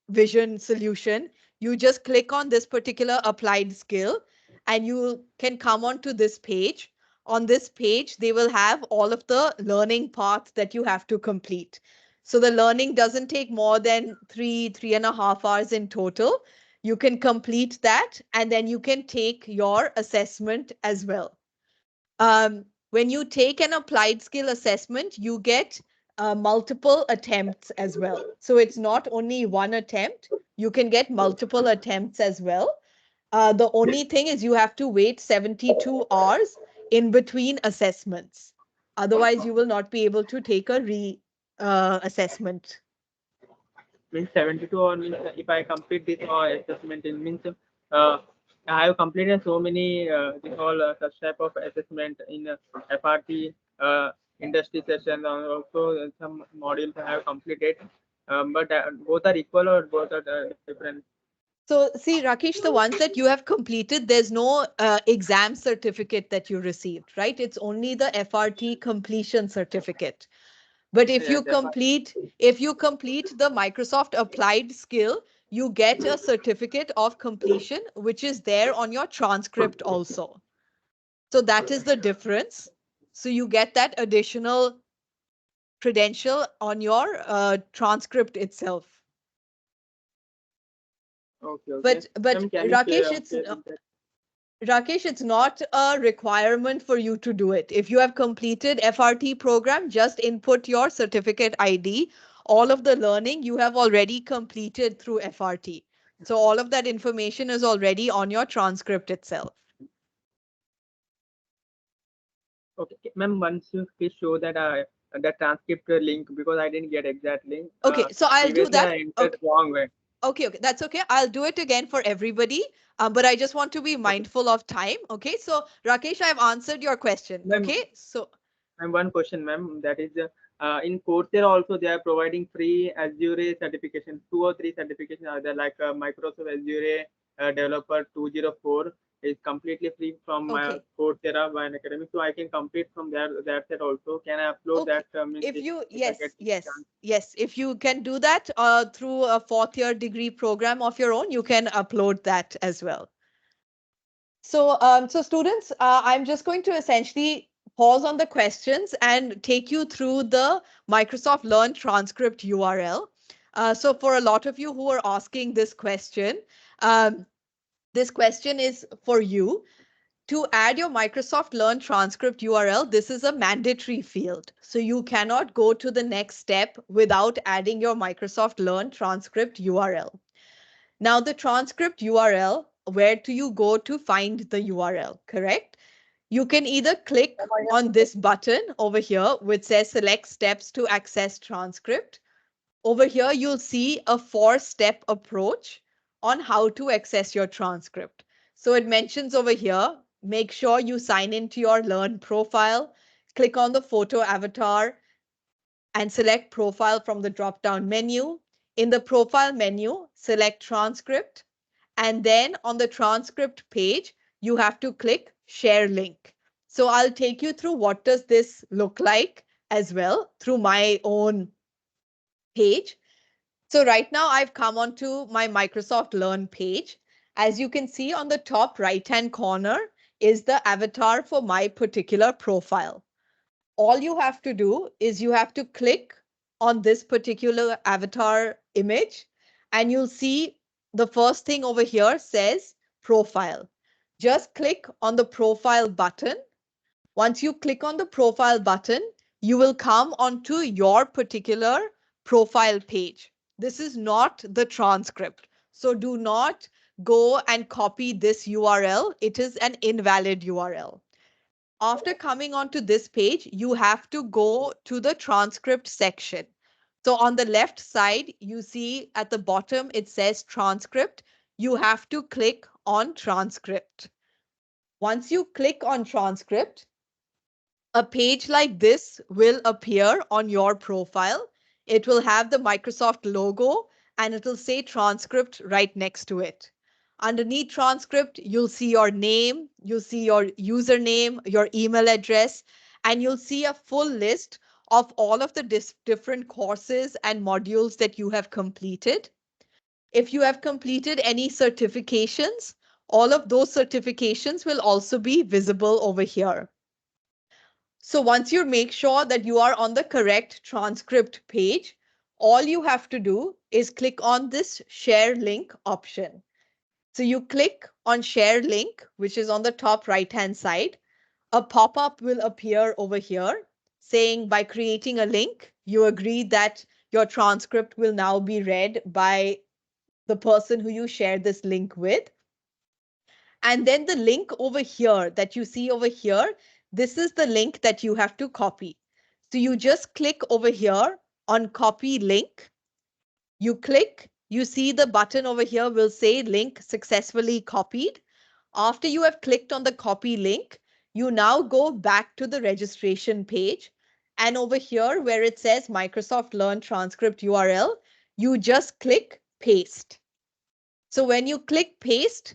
vision solution, you just click on this particular applied skill and you can come on to this page. On this page, they will have all of the learning paths that you have to complete. So the learning doesn't take more than 3.5 hours in total. You can complete that and then you can take your assessment as well. When you take an applied skill assessment, you get multiple attempts as well. So it's not only one attempt, you can get multiple attempts as well. The only thing is you have to wait 72 hours in between assessments. Otherwise, you will not be able to take a assessment. Means 72, or means if I complete this assessment, it means I have completed so many this all such type of assessment in FRT industry session, and also some modules I have completed. But both are equal or both are different? So, see, Rakesh, the ones that you have completed, there's no exam certificate that you received, right? It's only the FRT completion certificate. But if Yeah, you complete, if you complete the Microsoft applied skill, you get a certificate of completion, which is there on your transcript also. So that is the difference. So you get that additional credential on your transcript itself. okay, okay. But Ma'am, can you Rakesh, share that? Rakesh, it's not a requirement for you to do it. If you have completed FRT program, just input your certificate ID. All of the learning you have already completed through FRT. So all of that information is already on your transcript itself. Okay, ma'am, once you please show that the transcript link, because I didn't get exact link. Okay, so I'll do Previously that. I entered Okay, wrong way. okay, that's okay. I'll do it again for everybody. But I just want to be Okay, mindful of time. Okay, so Rakesh, I've answered your question. ma'am. Okay, so And one question, ma'am, that is in Coursera also they are providing free Azure certification. 2 or 3 certifications are there, like Microsoft Azure Developer 204 is completely free from Okay. Coursera by an academic. So I can complete from there that set also. Can I upload Okay. that? Means If you, if I get chance. yes, if you can do that through a fourth year degree program of your own, you can upload that as well. So students, I'm just going to essentially pause on the questions and take you through the Microsoft Learn transcript URL. So for a lot of you who are asking um, this question is for you. To add your Microsoft Learn transcript URL, this is a mandatory field. So you cannot go to the next step without adding your Microsoft Learn transcript URL. Now, the transcript URL, where do you go to find the URL, correct? You can either click on this button over here, which says select steps to access transcript. Over here, you'll see a 4-step approach on how to access your transcript. So it mentions over here, make sure you sign into your Learn profile, click on the photo avatar, and select profile from the drop-down menu. In the profile menu, select transcript. And then on the transcript page, you have to click share link. So I'll take you through what does this look like as well through my own page. So right now I've come onto my Microsoft Learn page. As you can see on the top right-hand corner is the avatar for my particular profile. All you have to do is you have to click on this particular avatar image and you'll see the first thing over here says profile. Just click on the profile button. Once you click on the profile button, you will come onto your particular profile page. This is not the transcript. So do not go and copy this URL. It is an invalid URL. After coming onto this page, you have to go to the transcript section. So on the left side, you see at the bottom, it says transcript. You have to click on transcript. Once you click on transcript, a page like this will appear on your profile. It will have the Microsoft logo and it will say transcript right next to it. Underneath transcript, you'll see your name, you'll see your username, your email address, and you'll see a full list of all of the different courses and modules that you have completed. If you have completed any certifications, all of those certifications will also be visible over here. So once you make sure that you are on the correct transcript page, all you have to do is click on this share link option. So you click on share link, which is on the top right-hand side. A pop-up will appear over here saying by creating a link, you agree that your transcript will now be read by the person who you share this link with. And then the link over here that you see over here, this is the link that you have to copy. So you just click over here on copy link. You click, you see the button over here will say link successfully copied. After you have clicked on the copy link, you now go back to the registration page. And over here where it says Microsoft Learn transcript URL, you just click paste. So when you click paste,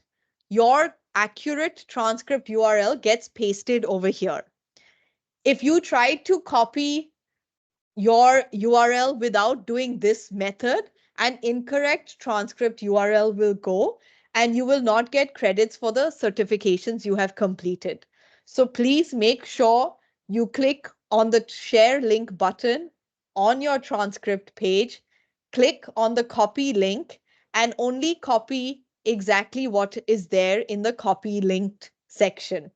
your accurate transcript URL gets pasted over here. If you try to copy your URL without doing this method, an incorrect transcript URL will go and you will not get credits for the certifications you have completed. So please make sure you click on the share link button on your transcript page, click on the copy link and only copy exactly what is there in the copy linked section.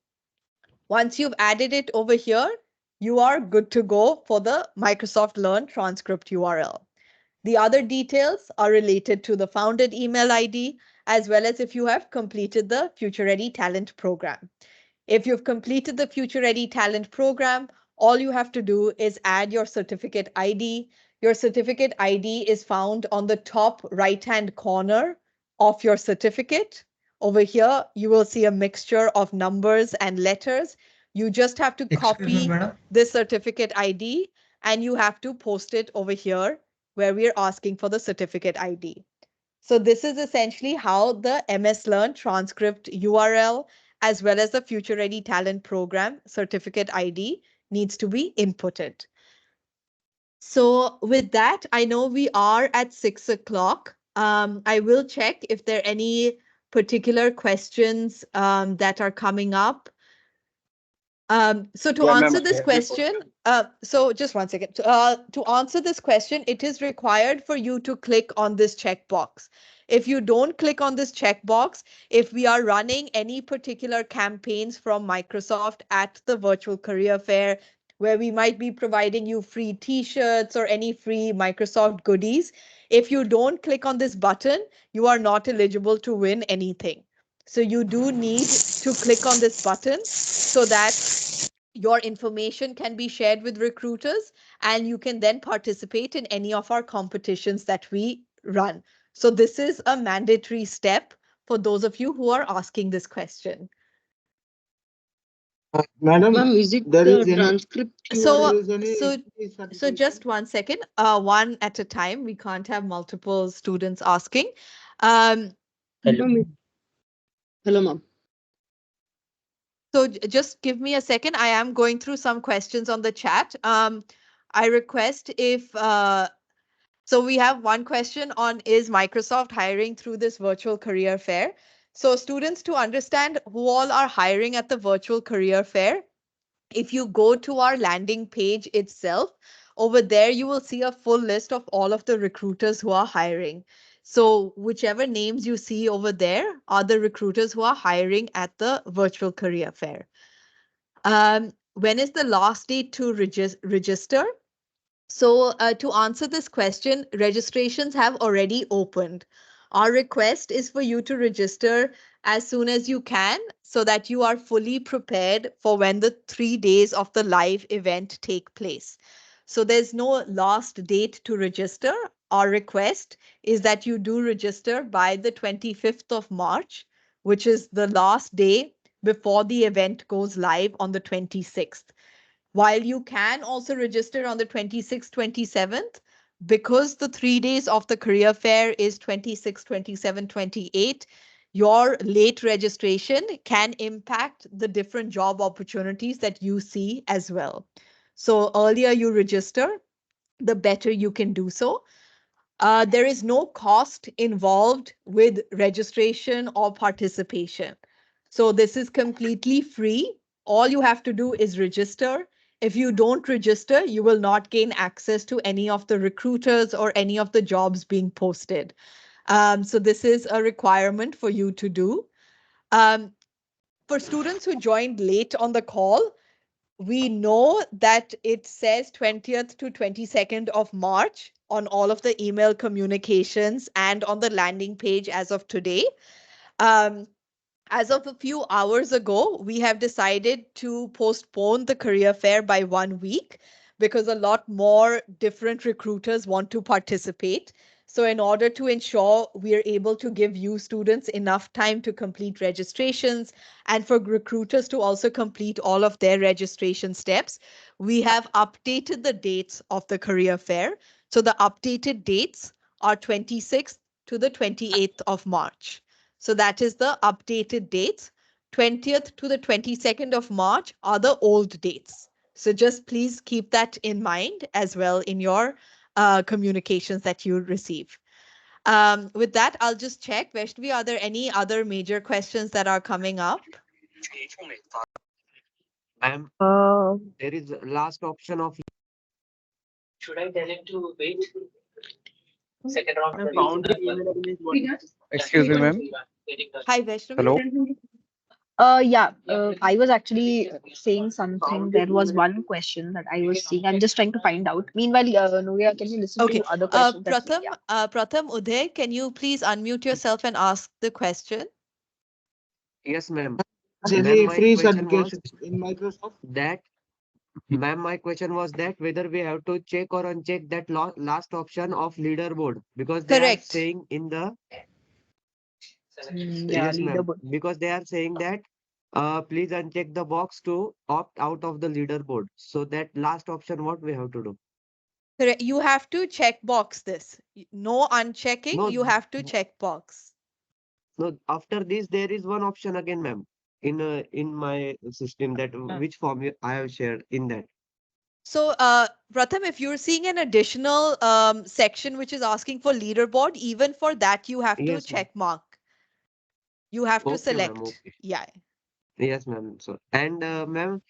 Once you've added it over here, you are good to go for the Microsoft Learn transcript URL. The other details are related to the founded email ID, as well as if you have completed the Future Ready Talent program. If you've completed the Future Ready Talent program, all you have to do is add your certificate ID. Your certificate ID is found on the top right-hand corner of your certificate. Over here, you will see a mixture of numbers and letters. You just have to copy this certificate ID and you have to post it over here where we're asking for the certificate ID. So this is essentially how the MS Learn transcript URL as well as the Future Ready Talent Program certificate ID needs to be inputted. So with that, I know we are at 6 o'clock. I will check if there are any particular questions that are coming up. So to Yeah, ma'am, answer I this have a question, so just one second. To answer this question, it is required for you to click on this checkbox. If you don't click on this checkbox, if we are running any particular campaigns from Microsoft at the virtual career fair, where we might be providing you free t-shirts or any free Microsoft goodies, if you don't click on this button, you are not eligible to win anything. So you do need to click on this button so that your information can be shared with recruiters and you can then participate in any of our competitions that we run. So this is a mandatory step for those of you who are asking this question. Madam, Ma'am, is it there is the any, transcript So, there URL? is any so, certification? so just one second, one at a time. We can't have multiple students asking. Ma'am, hello, ma'am. So just give me a second. I am going through some questions on the chat. I request if so we have one question on, is Microsoft hiring through this virtual career fair? So students, to understand who all are hiring at the virtual career fair, if you go to our landing page itself, over there you will see a full list of all of the recruiters who are hiring. So whichever names you see over there are the recruiters who are hiring at the virtual career fair. When is the last date to register? So to answer this question, registrations have already opened. Our request is for you to register as soon as you can so that you are fully prepared for when the 3 days of the live event take place. So there's no last date to register. Our request is that you do register by the 25th of March, which is the last day before the event goes live on the 26th. While you can also register on the 26th, 27th, because the 3 days of the career fair is 26, 27, 28, your late registration can impact the different job opportunities that you see as well. So earlier you register, the better you can do so. There is no cost involved with registration or participation. So this is completely free. All you have to do is register. If you don't register, you will not gain access to any of the recruiters or any of the jobs being posted. So this is a requirement for you to do. For students who joined late on the call, we know that it says 20th to 22nd of March on all of the email communications and on the landing page as of today. As of a few hours ago, we have decided to postpone the career fair by 1 week because a lot more different recruiters want to participate. So in order to ensure we are able to give you students enough time to complete registrations and for recruiters to also complete all of their registration steps, we have updated the dates of the career fair. So the updated dates are 26th to the 28th of March. So that is the updated dates. 20th to the 22nd of March are the old dates. So just please keep that in mind as well in your communications that you receive. With that, I'll just check. Vaishnavi, are there any other major questions that are coming up? Ma'am, there is last option of. Should I tell him to wait? Second round. I found the email ID is what? Excuse me, ma'am. Hi, Vaishnavi. Hello. I was actually saying something. There was one question that I was seeing. I'm just trying to find out. Meanwhile, Nuria, can you listen Okay. to other questions? Pratham, Uday, can you please unmute yourself and ask the question? Yes, ma'am. Any My free question was certification in Microsoft? that, ma'am, my question was that whether we have to check or uncheck that last option of leaderboard because they are Correct. saying in the. Yeah, Yes, ma'am. leaderboard. Because they are saying that please uncheck the box to opt out of the leaderboard. So that last option, what we have to do? Correct. You have to check box this. No unchecking. No, You have to check box. no. After this, there is one option again, ma'am. In my system that which form I have shared in that. So, Pratham, if you're seeing an additional section which is asking for leaderboard, even for that you have to Yes, ma'am. check mark. You have to Okay, ma'am. select. Okay. Yeah. Yes, ma'am. So and ma'am,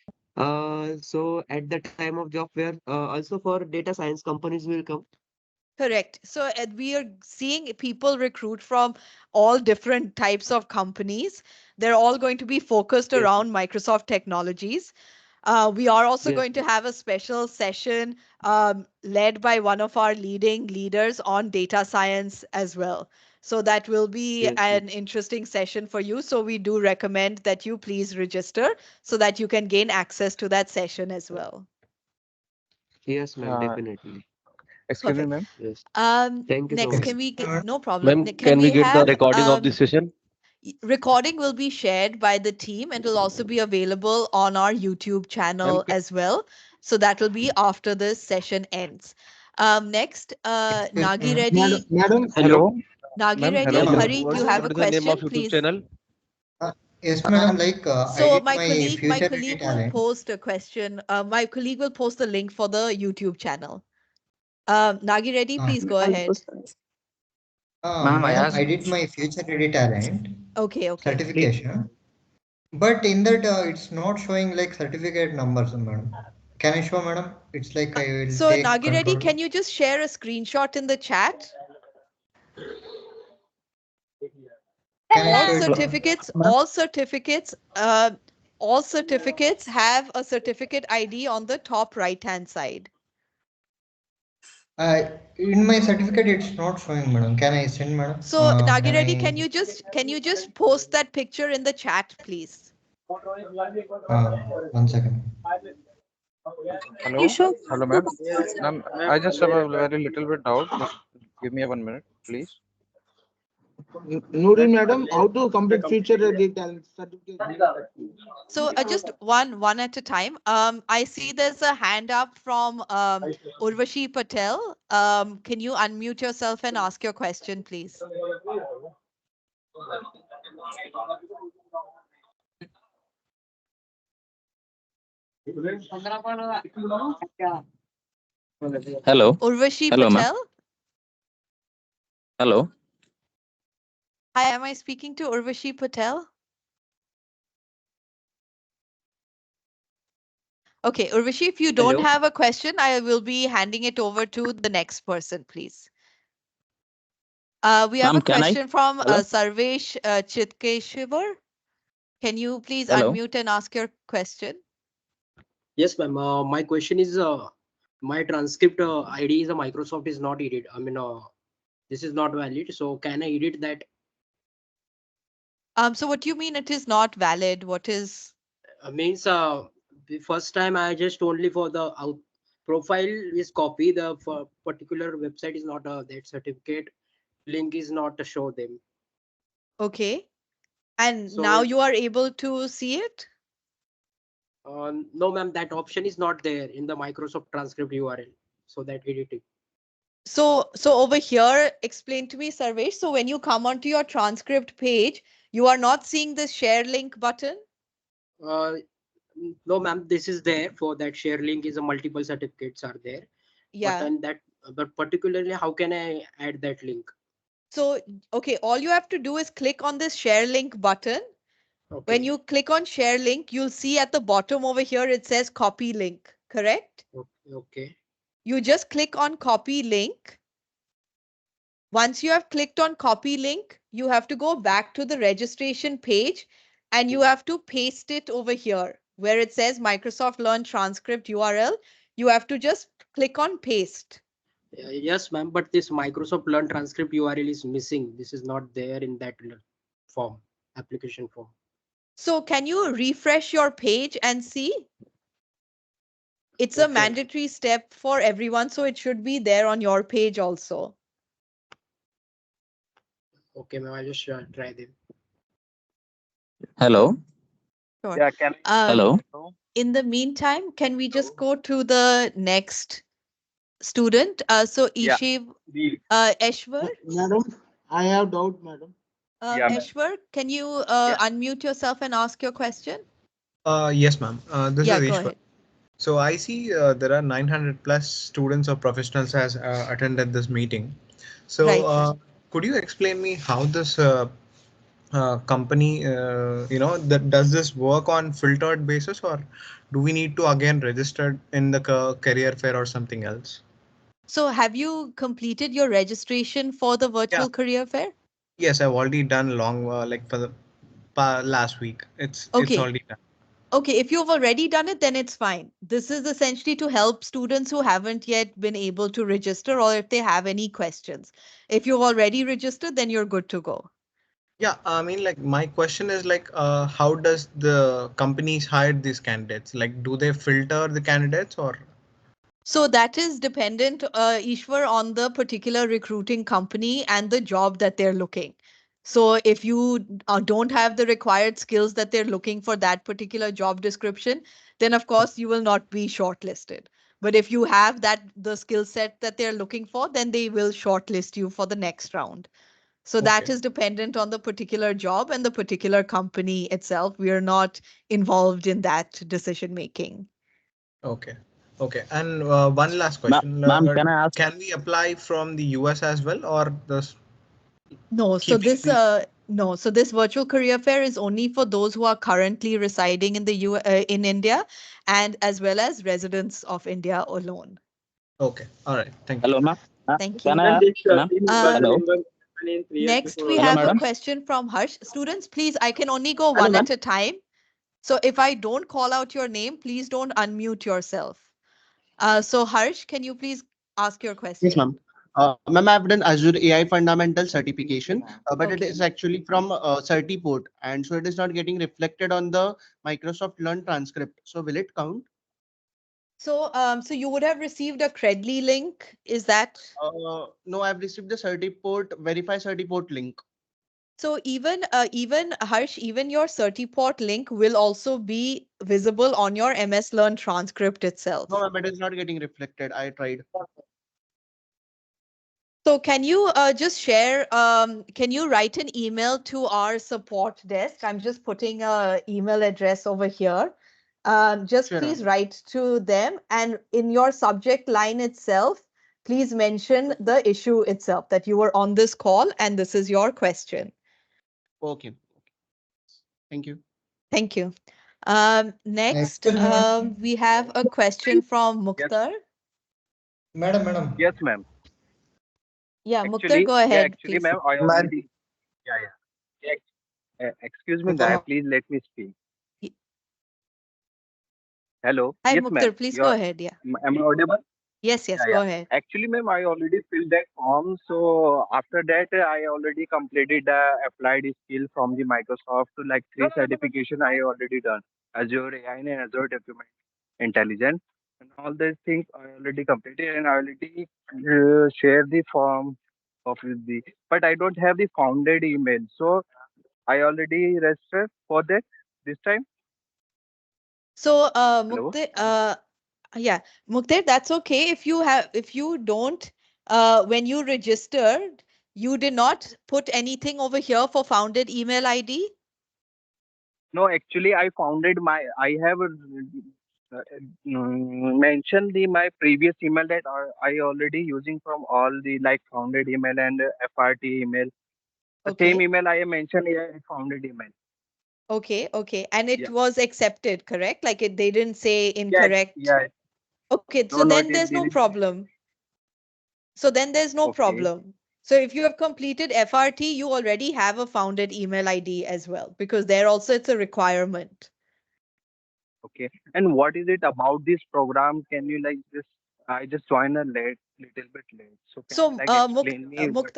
so at the time of job fair, also for data science companies will come. Correct. So we are seeing people recruit from all different types of companies. They're all going to be focused Yes, ma'am. around Microsoft technologies. We are also Yes, going to ma'am. have a special session led by one of our leading leaders on data science as well. So that will be Yes, ma'am. an interesting session for you. So we do recommend that you please register so that you can gain access to that session as well. Yes, ma'am. Definitely. Excuse me, Perfect. ma'am. Yes. Thank you so Next, much. can we get, no problem. Ma'am, Can can we we get the have recording of this session? recording will be shared by the team and will also be available on our YouTube channel as well. So that will be after this session ends. Next, Nagi Madam, Reddy. madam, Hello, Nagi ma'am. Hello, Reddy, ma'am. Hari, do you have a What is the name question, of YouTube please? channel? Yes, madam. Like I So did my my future ready colleague will talent. post a question. My colleague will post the link for the YouTube channel. Nagi Reddy, Uh, please go ahead. madam, I did my future ready talent Okay, okay. certification, but in that it's not showing like certificate numbers, madam. Can I show, madam? It's like I will So take Nagi Reddy, control. can you just share a screenshot in the chat? Can I all show it, madam? certificates all certificates have a certificate ID on the top right hand side. In my certificate, it's not showing, madam. Can I send, madam? So Can Nagiredi, I? can you just post that picture in the chat, please? One second. Hello, hello, ma'am. Ma'am, I just have a very little bit doubt. Just give me a 1 minute, please. Noodle, madam, how to complete future ready talent certificate? So just one at a time. I see there's a hand up from Urvashi Patel. Can you unmute yourself and ask your question, please? Hello. Urvashi Hello, ma'am. Patel. Hello. Hi, am I speaking to Urvashi Patel? Okay, Urvashi, if you don't Hello. have a question, I will be handing it over to the next person, please. We have Ma'am, a can I? question from Hello. Sarvesh Chitkeshivar. Can you please Hello. unmute and ask your question? Yes, ma'am. My question is, my transcript ID is a Microsoft is not edit. I mean, this is not valid. So can I edit that? So what do you mean it is not valid? What is? Means the first time I just only for the out profile is copy. The for particular website is not that certificate link is not to show them. Okay. And So now you are able to see it? no, ma'am. That option is not there in the Microsoft transcript URL. So that editing. So over here, explain to me, Sarvesh. So when you come onto your transcript page, you are not seeing the share link button? No, ma'am. This is there for that share link is a multiple certificates are there. Yeah. But and that, but particularly, how can I add that link? So, okay, all you have to do is click on this share link button. Okay. When you click on share link, you'll see at the bottom over here, it says copy link, correct? Okay. You just click on copy link. Once you have clicked on copy link, you have to go back to the registration page and you have to paste it over here where it says Microsoft Learn Transcript URL. You have to just click on paste. Yes, ma'am. But this Microsoft Learn transcript URL is missing. This is not there in that form, application form. So can you refresh your page and see? It's a mandatory step for everyone, so it should be there on your page also. Okay, ma'am. I'll just try them. Hello. Sure. Yeah, can Hello. Hello. In the meantime, can we just go to the next student? So Yeah. Eshwar, Madam, I have doubt, madam. Yeah, ma'am. Eshwar, can you Yeah. unmute yourself and ask your question? Yes, ma'am. This Yeah, is go Ishwar. ahead. So I see there are 900 plus students or professionals has attended this meeting. So Right. could you explain me how this company, that does this work on filtered basis, or do we need to again register in the career fair or something else? So have you completed your registration for the Yeah. virtual career fair? Yes, I've already done long, like for the last week. It's Okay. already done. Okay, if you've already done it, then it's fine. This is essentially to help students who haven't yet been able to register or if they have any questions. If you've already registered, then you're good to go. Yeah, I mean, like my question is like, how does the companies hire these candidates? Like, do they filter the candidates or? So that is dependent, Ishwar, on the particular recruiting company and the job that they're looking. So if you don't have the required skills that they're looking for that particular job description, then of course you will not be shortlisted. But if you have the skill set that they're looking for, then they will shortlist you for the next round. So that Okay. is dependent on the particular job and the particular company itself. We are not involved in that decision making. Okay. Okay. And one last question. Ma'am, can I ask? Can we apply from the US as well, or this No, so keeping this the? no, so this virtual career fair is only for those who are currently residing in in India and as well as residents of India alone. Okay. All right. Thank you. Hello, ma'am. Thank Can you. I And ask, this ma'am? team members Um, Hello. remember in 3 years Next, before we Hello, have a also. madam. question from Harsh. Students, please, I can only go Hello, one ma'am. at a time. So if I don't call out your name, please don't unmute yourself. So Harsh, can you please ask your Yes, question? ma'am. Ma'am, I've done Azure AI Fundamental certification, but it Okay. is actually from Certiport, and so it is not getting reflected on the Microsoft Learn transcript. So will it count? So you would have received a Credly link. Is that? No, I've received the Certiport Verify Certiport link. So even Harsh, even your Certiport link will also be visible on your MS Learn transcript No, itself. ma'am, it is not getting reflected. I tried. So can you just share? Can you write an email to our support desk? I'm just putting a email address over here. Just Sure, please ma'am. write to them, and in your subject line itself, please mention the issue itself that you were on this call and this is your question. Okay. Thank you. Thank you. Next, Excuse me, we have a question from Yes, Mukhtar. madam. yes, ma'am. Yeah, Mukhtar, Actually, go yeah, ahead, actually, please. ma'am, I already. Yeah, yeah. Excuse me, guy. Please let me speak. Y- Hello. Hi, Yes, ma'am. Mukhtar, please go ahead. Yeah. Am I audible? Yes, Yeah, yes, yeah. go ahead. Actually, ma'am, I already filled that form. So after that, I already completed the applied skill from the Microsoft to like three certification I already done. Azure AI and Azure Document Intelligence. And all these things I already completed and I already share the form of the, but I don't have the founded email. So I already registered for that this time. So, Hello. Mukhtar, yeah, Mukhtar, that's okay. If you don't, when you registered, you did not put anything over here for founded email ID. No, actually, I founded my. I have mentioned the my previous email that I already using from all the like founded email and FRT email. The same Okay, email I mentioned here is founded email. okay, okay. And it Yeah. was accepted, correct? Like they didn't say Yeah. incorrect. Yeah. Okay, so No, no, then it there's no didn't. problem. So then there's no Okay. problem. So if you have completed FRT, you already have a founded email ID as well, because there also it's a requirement. Okay. And what is it about this program? Can you like just? I just joined a little bit late. So can you So like explain me what?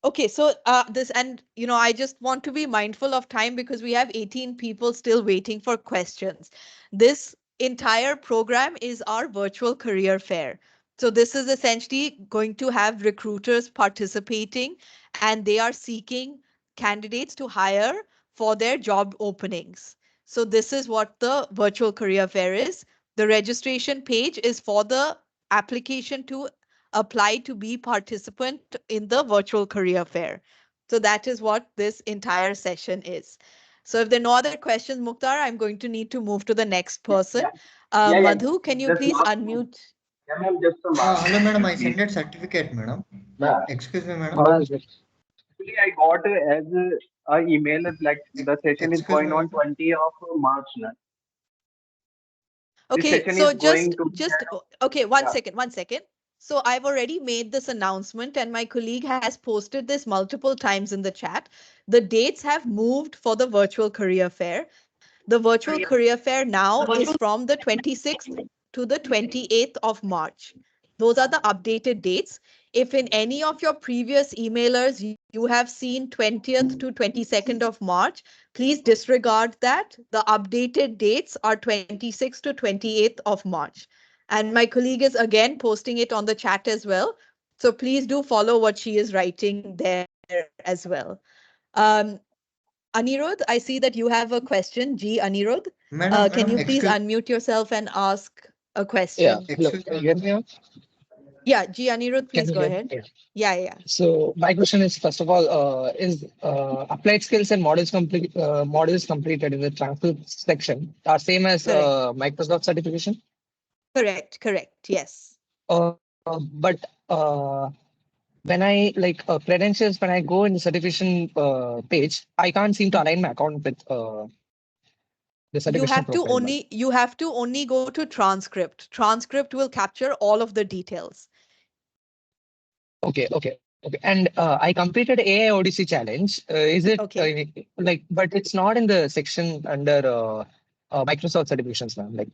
okay, so this and I just want to be mindful of time because we have 18 people still waiting for questions. This entire program is our virtual career fair. So this is essentially going to have recruiters participating and they are seeking candidates to hire for their job openings. So this is what the virtual career fair is. The registration page is for the application to apply to be participant in the virtual career fair. So that is what this entire session is. So if there are no other questions, Mukhtar, I'm going to need to move to the next person. Yeah. Madhu, can you Just please last one. unmute? Yeah, ma'am, just a last Hello, madam. question, I please. sent a certificate, madam. Excuse me, madam. Actually, I got as a email like the session is Excuse me, going on madam. 20 of March now. This Okay, session is so going to be okay, yeah. one second. So I've already made this announcement and my colleague has posted this multiple times in the chat. The dates have moved for the virtual career fair. The virtual career fair now is from the 26th to the 28th of March. Those are the updated dates. If in any of your previous emailers you have seen 20th to 22nd of March, please disregard that. The updated dates are 26th to 28th of March. And my colleague is again posting it on the chat as well. So please do follow what she is writing there as well. Um, Anirudh, I see that you have a question. G. Anirudh, can you please Excuse, unmute yourself and ask a Yeah, question? hello. excuse Can me. you hear me now? Yeah, G. Anirudh, Can please you go hear me? ahead. Yeah. Yeah. So my question is, first of all, is applied skills and modules completed in the transcript section are same as Correct. Microsoft certification? Correct. Yes. But when I credentials, when I go in the certification page, I can't seem to align my account with the certification profile. But You have to only go to transcript. Transcript will capture all of the details. Okay. And I completed AI Odyssey challenge. Is it Okay. but it's not in the section under Microsoft certifications now. Like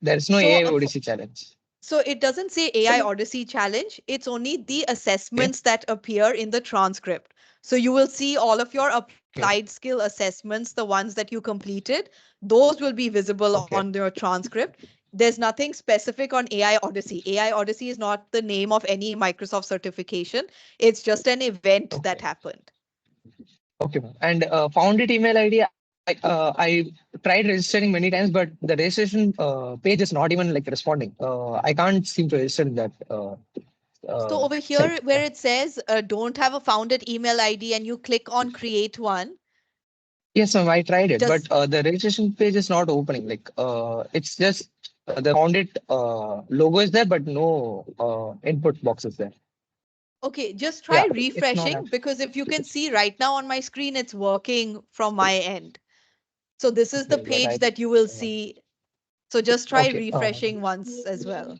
there's no So AI Odyssey challenge. So it doesn't say AI Odyssey challenge. It's only the assessments that appear in the transcript. So you will see all of your applied skill assessments, the ones that you completed. Those will be visible on your transcript. There's nothing specific on AI Odyssey. AI Odyssey is not the name of any Microsoft certification. It's just an event that happened. Okay, ma'am. And found it email ID. I tried registering many times, but the registration page is not even like responding. I can't seem to register in that So over site. here where it says don't have a founded email ID and you click on create one. Yes, ma'am, I tried it, but Does the registration page is not opening. Like, it's just the founded logo is there, but no input box is there. Okay, just try Yeah, it's not refreshing because if you can see right now on my screen, it's working from my end. So this is the okay. But page that you will see. So just try okay, refreshing once as well.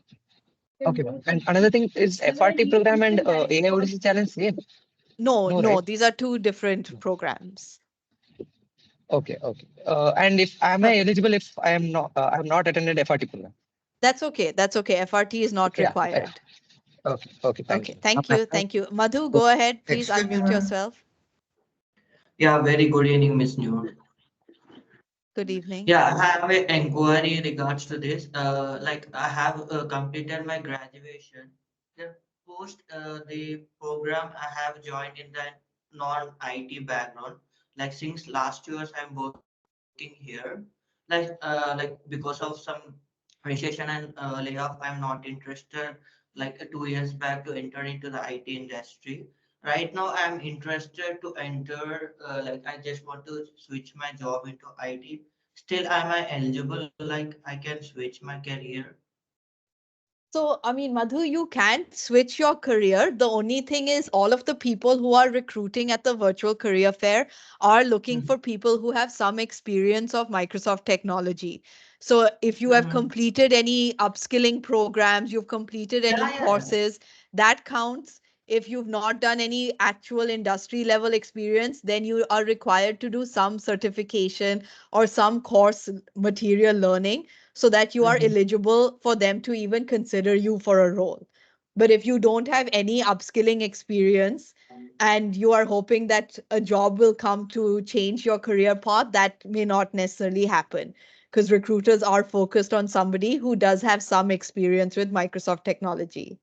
okay, ma'am. And another thing is FRT program and AI Odyssey challenge same. No, No, right? these are two different programs. Okay. And if am I eligible if I am not attended FRT program? That's okay. That's okay. FRT is not Yeah. required. Okay. Thank Okay, you. thank you. Madhu, go ahead. Please Excuse me, unmute madam. yourself. Yeah, very good evening, Miss Noor. Good evening. Yeah, I have an inquiry in regards to this. Like I have completed my graduation. Then post the program, I have joined in the non-IT background. Like since last years, I'm working here. Like because of some recession and layoff, I'm not interested. Like 2 years back to enter into the IT industry. Right now, I'm interested to enter. Like I just want to switch my job into IT. Still, am I eligible? Like I can switch my career? So, I mean, Madhu, you can't switch your career. The only thing is, all of the people who are recruiting at the virtual career fair are looking for people who have some experience of Microsoft technology. So, if you have Mm-hmm. completed any upskilling programs, you've completed any Yeah. courses, that counts. If you've not done any actual industry level experience, then you are required to do some certification or some course material learning so that you are Mm-hmm. eligible for them to even consider you for a role. But if you don't have any upskilling experience and you are hoping that a job will come to change your career path, that may not necessarily happen because recruiters are focused on somebody who does have some experience with Microsoft technology.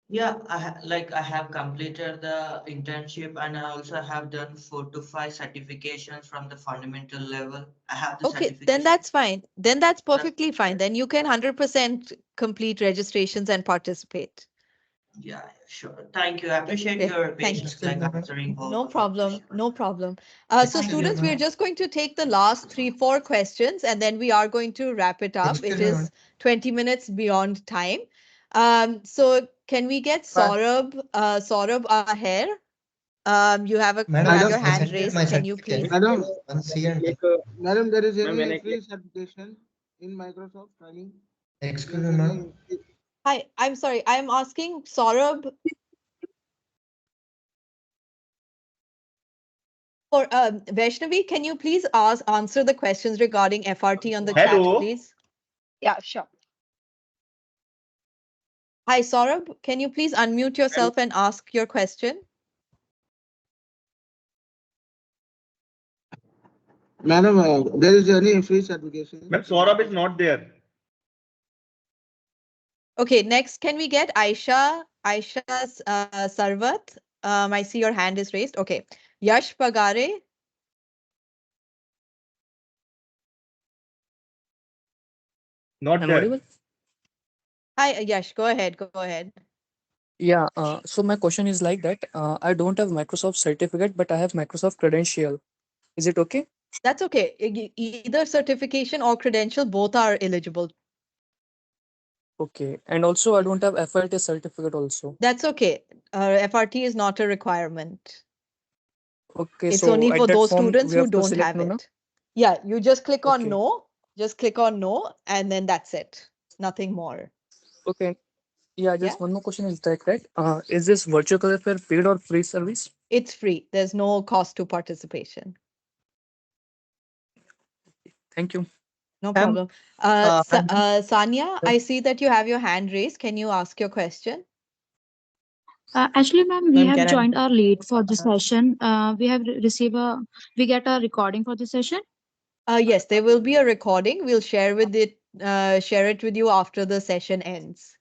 Yeah, I have completed the internship and I also have done 4 to 5 certifications from the fundamental level. I have the Okay, then certification. that's fine. Then that's That's perfectly fine. Then you can 100% complete registrations and participate. yeah, sure. Thank you. I appreciate Okay, your thank you. patience, like answering all No of your problem. questions. No problem. So Excuse me, students, we're ma'am. just going to take the last 3, 4 questions and then we are going to wrap it up. Excuse It me, ma'am. is 20 minutes beyond time. So can we get Saurabh, Aher? You Madam, have Madam, your I hand sent in my raised. Can you certificate. please? madam, One C and Click, madam, there is ma'am, when any I click, free certification in Microsoft training? excuse There's me, madam. any, Hi, I'm sorry. I'm asking Saurabh for Vaishnavi, can you please answer the questions regarding FRT on the chat, please? Yeah, sure. Hi, Saurabh, can you please unmute yourself and ask your question? madam, there is any free certification? Ma'am, Saurabh is not there. Okay, next, can we get Aisha Sarvat? I see your hand is raised. Okay. Yash Pagare. Not I'm there. audible? Hi, Yash, go ahead. Go ahead. Yeah, so my question is like that. I don't have Microsoft certificate, but I have Microsoft credential. Is it okay? That's okay. Either certification or credential, both are eligible. Okay. And also, I don't have FIT certificate also. That's okay. FRT is not a requirement. Okay, It's so only at for that those form, students we who have to don't select have no, no? it. Yeah, you just click on Okay. no. Just click on no, and then that's it. Nothing more. Okay. Yeah, Yeah, just one more question is like that. Is this virtual career fair paid or free service? it's free. There's no cost to participation. Thank you. No Ma'am, problem. I'm Sanya, I see that you have your hand raised. Can you ask your question? Actually, ma'am, we ma'am, have can I? joined our late for the session. We have we get a recording for the session. Yes, there will be a recording. We'll share it with you after the session ends.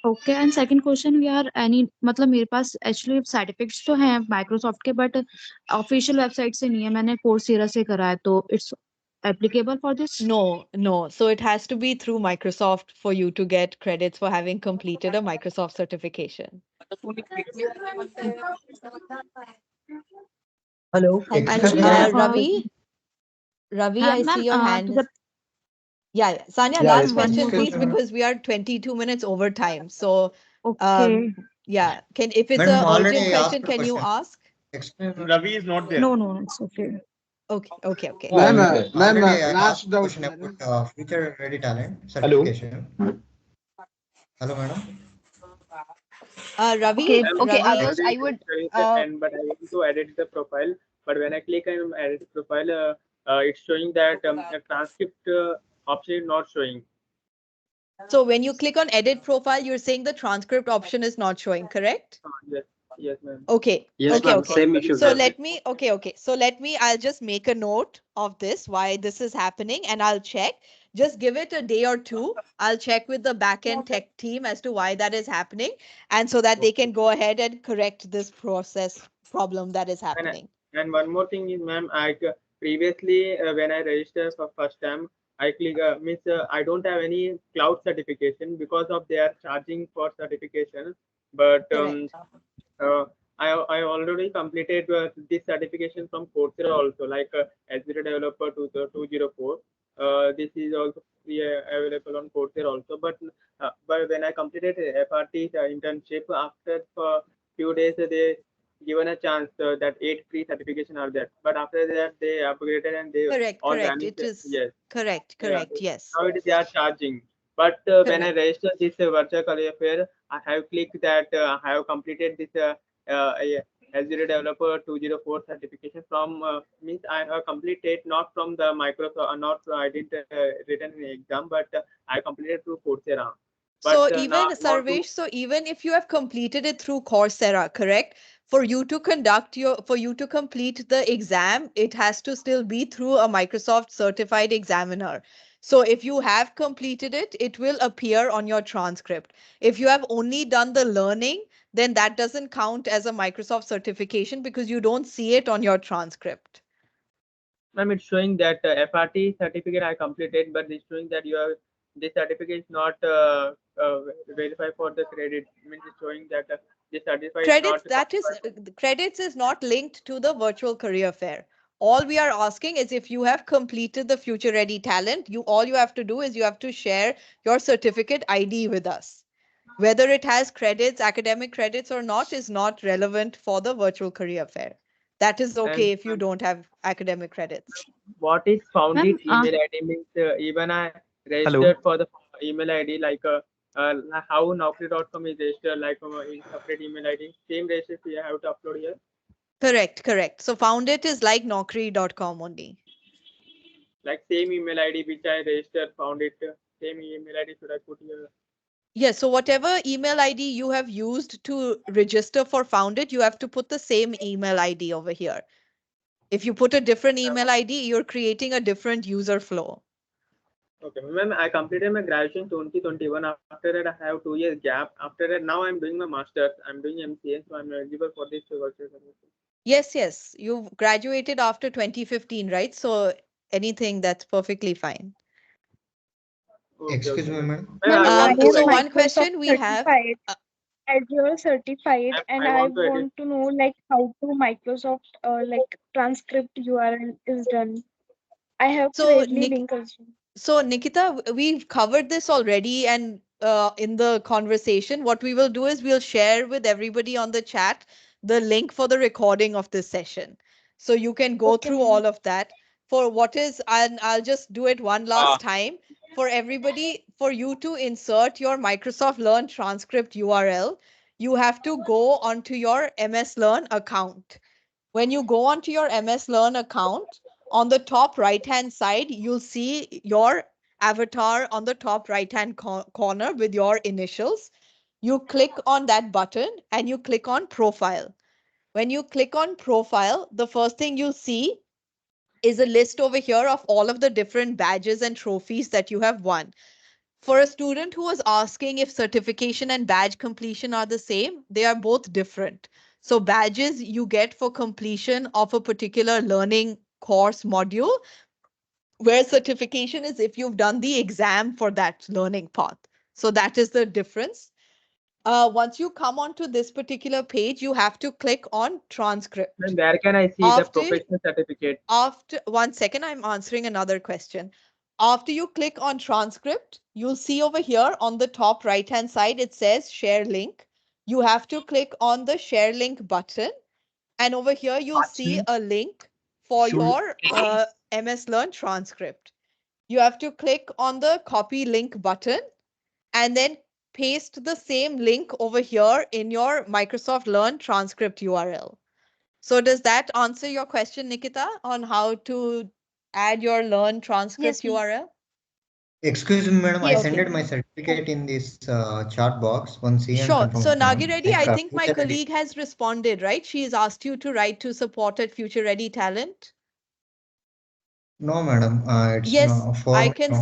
Okay, and second question, we are any मतलब मेरे पास actually certificates तो हैं Microsoft के but official website से नहीं है मैंने Coursera से करा है तो it's applicable for this? No. So it has to be through Microsoft for you to get credits for having completed a Microsoft certification. Hello, And excuse me, Actually, ma'am. Ravi, I see ma'am, your to hand. the Yeah. Sanya, Yeah, last ma'am, one question, more excuse please, me, question. ma'am. because we are 22 minutes over time. So, Okay. yeah, if it's Madam, a already urgent I asked question, the can you question. ask? Excuse me. Ravi is not there. No, no, it's okay. Okay. Ma'am, Already I asked last the doubt, question about madam. future ready talent Hello. certification. Hello, madam. Ravi, Okay, ma'am, okay, I Ravi, others, already I would, finished the end, but I want to edit the profile. But when I click on edit profile, it's showing that the transcript option is not showing. so when you click on edit profile, you're saying the transcript option is not showing, correct? Yes, yes, ma'am. Okay. Yes, Okay. ma'am. Okay. Same issue So there. let me, okay. So I'll just make a note of this, why this is happening, and I'll check. Just give it a day or two. I'll check with the backend tech team as to why that is happening, and so that they can go ahead and correct this process problem that is And happening. and one more thing is, ma'am, previously when I registered for first time, I click means I don't have any cloud certification because of they are charging for certification. But Correct. uh, I already completed this certification from Coursera also, like Azure Developer 204. This is also free, available on Coursera also. But when I completed FRT internship, after few days they given a chance that 8 free certification are there. But after that they upgraded and they all Correct. vanished. It is Yes, correct. yeah. Yes. Now they are charging. But when I Correct. registered this virtual career fair, I have clicked that I have completed this yeah, Azure Developer 204 certification from means I have completed not from the Microsoft, not I didn't written an exam, but I completed through Coursera. But So now even I want to Sarvesh, so even if you have completed it through Coursera, correct? For you to complete the exam, it has to still be through a Microsoft certified examiner. So if you have completed it, it will appear on your transcript. If you have only done the learning, then that doesn't count as a Microsoft certification because you don't see it on your transcript. Ma'am, it's showing that FRT certificate I completed, but it's showing that you have this certificate is not verified for the credit. Means it's showing that this certificate is not. Credits is not linked to the virtual career fair. All we are asking is if you have completed the Future Ready Talent, all you have to do is you have to share your certificate ID with us. Whether it has credits, academic credits or not is not relevant for the virtual career fair. That is okay if you don't have academic credits. What is founded email ID means even I registered for the email ID like how Naukri.com is registered like in separate email ID. Same registration you have to upload here. Correct. So Foundit is like Naukri.com only. Like same email ID which I registered, Foundit, same email ID should I put here? Yes, so whatever email ID you have used to register for Foundit, you have to put the same email ID over here. If you put a different email ID, you're creating a different user flow. Okay, ma'am, I completed my graduation 2021. After that, I have 2 years gap. After that, now I'm doing my master's. I'm doing MCA, so I'm eligible for this virtual service. Yes. You graduated after 2015, right? So anything, that's perfectly fine. Excuse me, madam. So one question we have. Azure certified, and I want to know like how to Microsoft like transcript URL is done. I have Gravely link also. So Nikita, we've covered this already, and in the conversation, what we will do is we'll share with everybody on the chat the link for the recording of this session. So you can go through all of that. For what is, and I'll just do it one last time. For everybody, for you to insert your Microsoft Learn transcript URL, you have to go onto your MS Learn account. When you go onto your MS Learn account, on the top right hand side, you'll see your avatar on the top right hand corner with your initials. You click on that button and you click on profile. When you click on profile, the first thing you'll see is a list over here of all of the different badges and trophies that you have won. For a student who was asking if certification and badge completion are the same, they are both different. So badges you get for completion of a particular learning course module, where certification is if you've done the exam for that learning path. So that is the difference. Once you come onto this particular page, you have to click on transcript. And where can I see the professional certificate? After 1 second, I'm answering another question. After you click on transcript, you'll see over here on the top right hand side, it says share link. You have to click on the share link button. And over here, you'll see a link for your MS Learn transcript. You have to click on the copy link button and then paste the same link over here in your Microsoft Learn transcript URL. So does that answer your question, Nikita, on how to add your Learn transcript URL? Excuse me, madam. I sent my certificate in this chat box. Once and Sure. confirm. So Nagiredi, I think my colleague has responded, right? She's asked you to write to support at Future Ready Talent. No, madam. It's Yes, for I can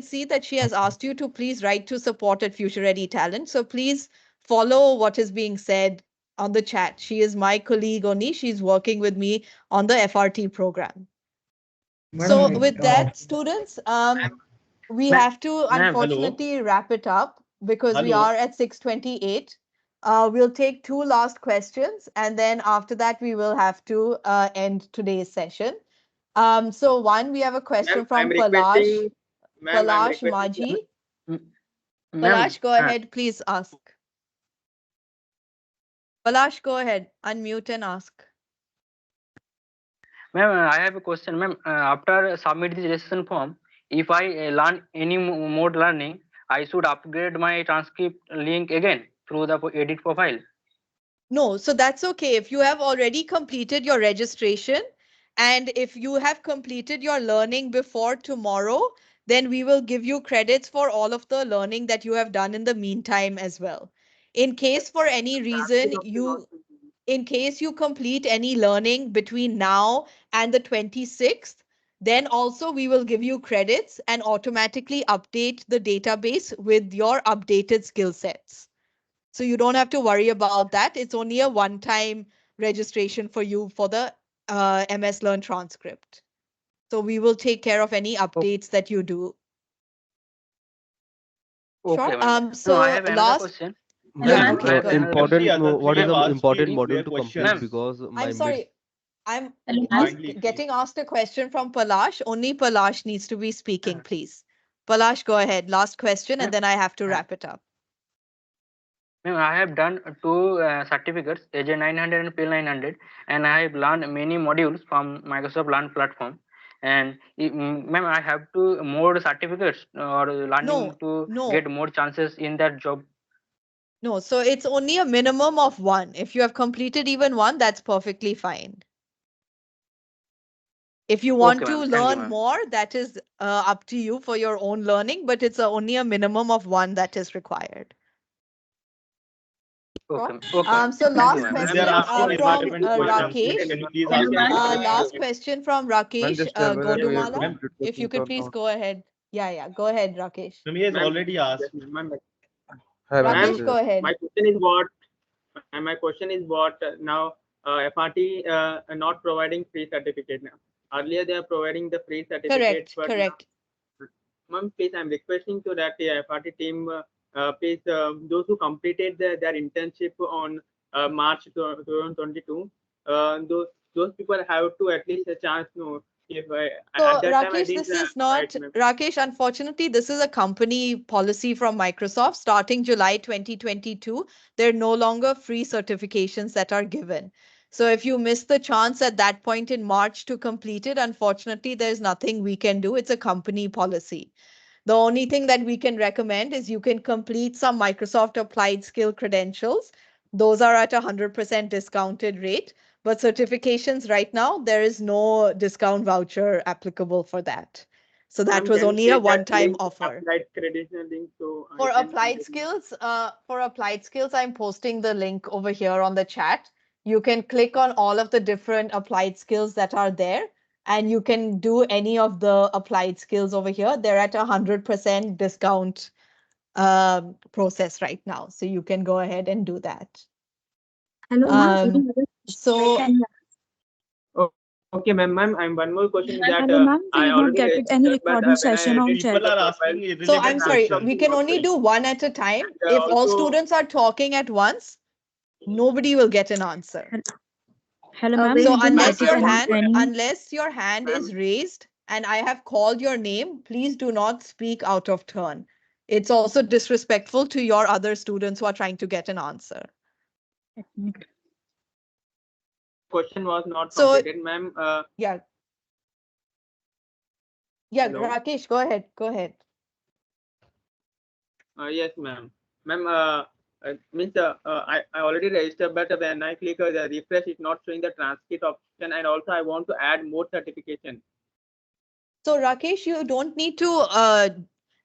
see that she has asked you to please write to support at Future Ready Talent. So please follow what is being said on the chat. She is my colleague only. She's working with me on the FRT program. So with that, students, we have to unfortunately wrap it up because we are at 6:28. We'll take two last questions, and then after that, we will have to end today's session. So one, we have a question from Palash Maji. Palash, go ahead, please ask. Palash, go ahead, unmute and ask. Ma'am, I have a question, ma'am. After submit the registration form, if I learn any mode learning, I should upgrade my transcript link again through the edit profile. No, so that's okay. If you have already completed your registration and if you have completed your learning before tomorrow, then we will give you credits for all of the learning that you have done in the meantime as well. In case for any reason in case you complete any learning between now and the 26th, Then also we will give you credits and automatically update the database with your updated skill sets. So you don't have to worry about that. It's only a one-time registration for you for the MS Learn transcript. So we will take care of any updates that you do. Okay, Sure. ma'am. No, I So have another last, question. yeah, Ma'am, okay, I have go ahead. another question. What is the important module to complete? Ma'am, Because my I'm mids. sorry. I'm getting asked a question from Palash. Only Palash needs to be speaking, please. Palash, go ahead. Last question, and then I have to wrap it up. ma'am, I have done two certificates, AJ900 and PL900, and I have learned many modules from Microsoft Learn platform. And ma'am, I have to more certificates or learning to get more chances in that job. No, so it's only a minimum of one. If you have completed even one, that's perfectly fine. If you want Okay, to ma'am. Thank you, learn ma'am. more, that is up to you for your own learning, but it's only a minimum of one that is required. Okay, okay. So Thank last you, ma'am. question from Rakesh. Last question from Rakesh Just tell me that we have Gondumala. completed If you questions could or please not. go ahead. Yeah, go ahead, Rakesh. Ma'am, he has already asked. Rakesh, go ahead. My question is what? And my question is what now FRT not providing free certificate now. Earlier they are providing the free certificate, but Correct. Ma'am, please, I'm requesting to that FRT team, please, those who completed their internship on March 2022, those people have to at least a chance. No, if So at that time I Rakesh, didn't this is not, write, ma'am. Rakesh, unfortunately, this is a company policy from Microsoft starting July 2022. There are no longer free certifications that are given. So if you miss the chance at that point in March to complete it, unfortunately, there's nothing we can do. It's a company policy. The only thing that we can recommend is you can complete some Microsoft Applied Skill credentials. Those are at 100% discounted rate. But certifications right now, there is no discount voucher applicable for that. So that Ma'am, was can you only a share that one-time link, offer. applied credential link, so For I can applied skills, I'm posting the link over here on the chat. You can click on all of the different applied skills that are there, and you can do any of the applied skills over here. They're at 100% discount process right now. So you can go ahead and do that. Hello, ma'am. So Okay, ma'am. I'm one more question is that Hello, ma'am. We I did not already get it any registered, but recording when session on chat. people are asking So related I'm sorry, transcript we is can not only showing. do one at a time. And If all also, students are talking at once, nobody will get an answer. Hello, ma'am. So We didn't unless get your any. hand is raised and I have called your name, please do not speak out of turn. It's also disrespectful to your other students who are trying to get an answer. question was not So completed, ma'am. yeah, Hello. Rakesh, go ahead. Yes, ma'am. Ma'am, means I already registered, but when I click the refresh, it's not showing the transcript option, and also I want to add more certification. So Rakesh, you don't need to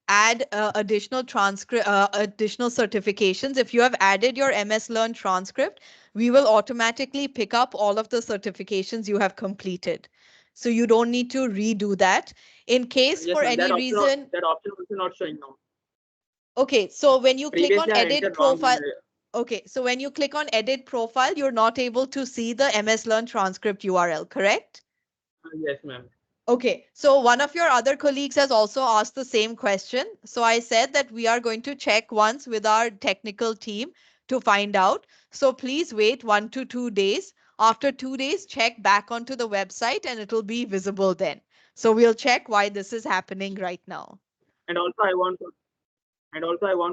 add additional certifications. If you have added your MS Learn transcript, we will automatically pick up all of the certifications you have completed. So you don't need to redo that. In case Yes, for ma'am. any reason, That option also not showing now. okay, so when you click on Previously, I edit entered wrong. profile, okay, so when you click on edit profile, you're not able to see the MS Learn transcript URL, correct? Yes, ma'am. Okay, so one of your other colleagues has also asked the same question. So I said that we are going to check once with our technical team to find out. So please wait 1 to 2 days. After 2 days, check back onto the website and it will be visible then. So we'll check why this is happening right now. And also, I want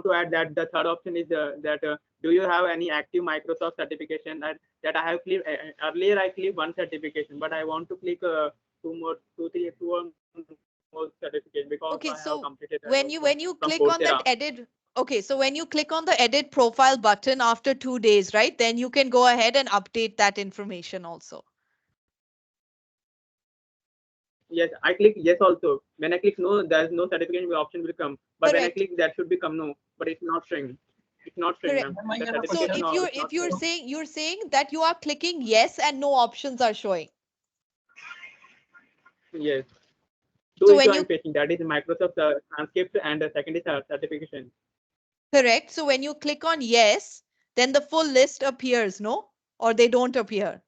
to add that the third option is that do you have any active Microsoft certification that I have clicked earlier? I clicked one certification, but I want to click two or more certificates because Okay, I have so completed that when you from click on that Coursera. edit, okay, so when you click on the edit profile button after 2 days, right, then you can go ahead and update that information also. Yes, I click yes also. When I click no, there's no certification option will come. But when I click that should become no, but it's not showing. It's not showing, Correct. ma'am. The So certification if you're saying that you are clicking yes and no options are showing. yes. Two So issue when I'm you facing, that is Microsoft transcript, and the second is certification. correct, so when you click on yes, then the full list appears, no? Or they don't appear?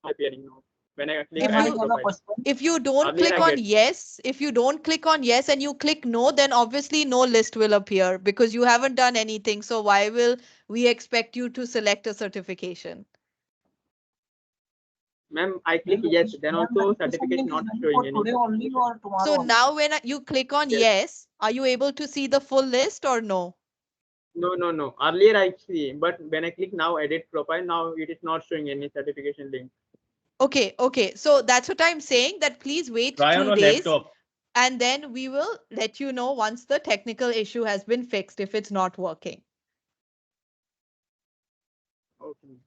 Appearing now. When I click If edit you profile. if you don't Earlier click I on get. yes, if you don't click on yes and you click no, then obviously no list will appear because you haven't done anything. So why will we expect you to select a certification? Ma'am, I click yes, then also certification not showing any. So now when you click on yes, are you able to see the full list or no? No. Earlier I see, but when I click now edit profile, now it is not showing any certification link. Okay. So that's what I'm saying, that please wait Try on 2 a days laptop. and then we will let you know once the technical issue has been fixed if it's not working.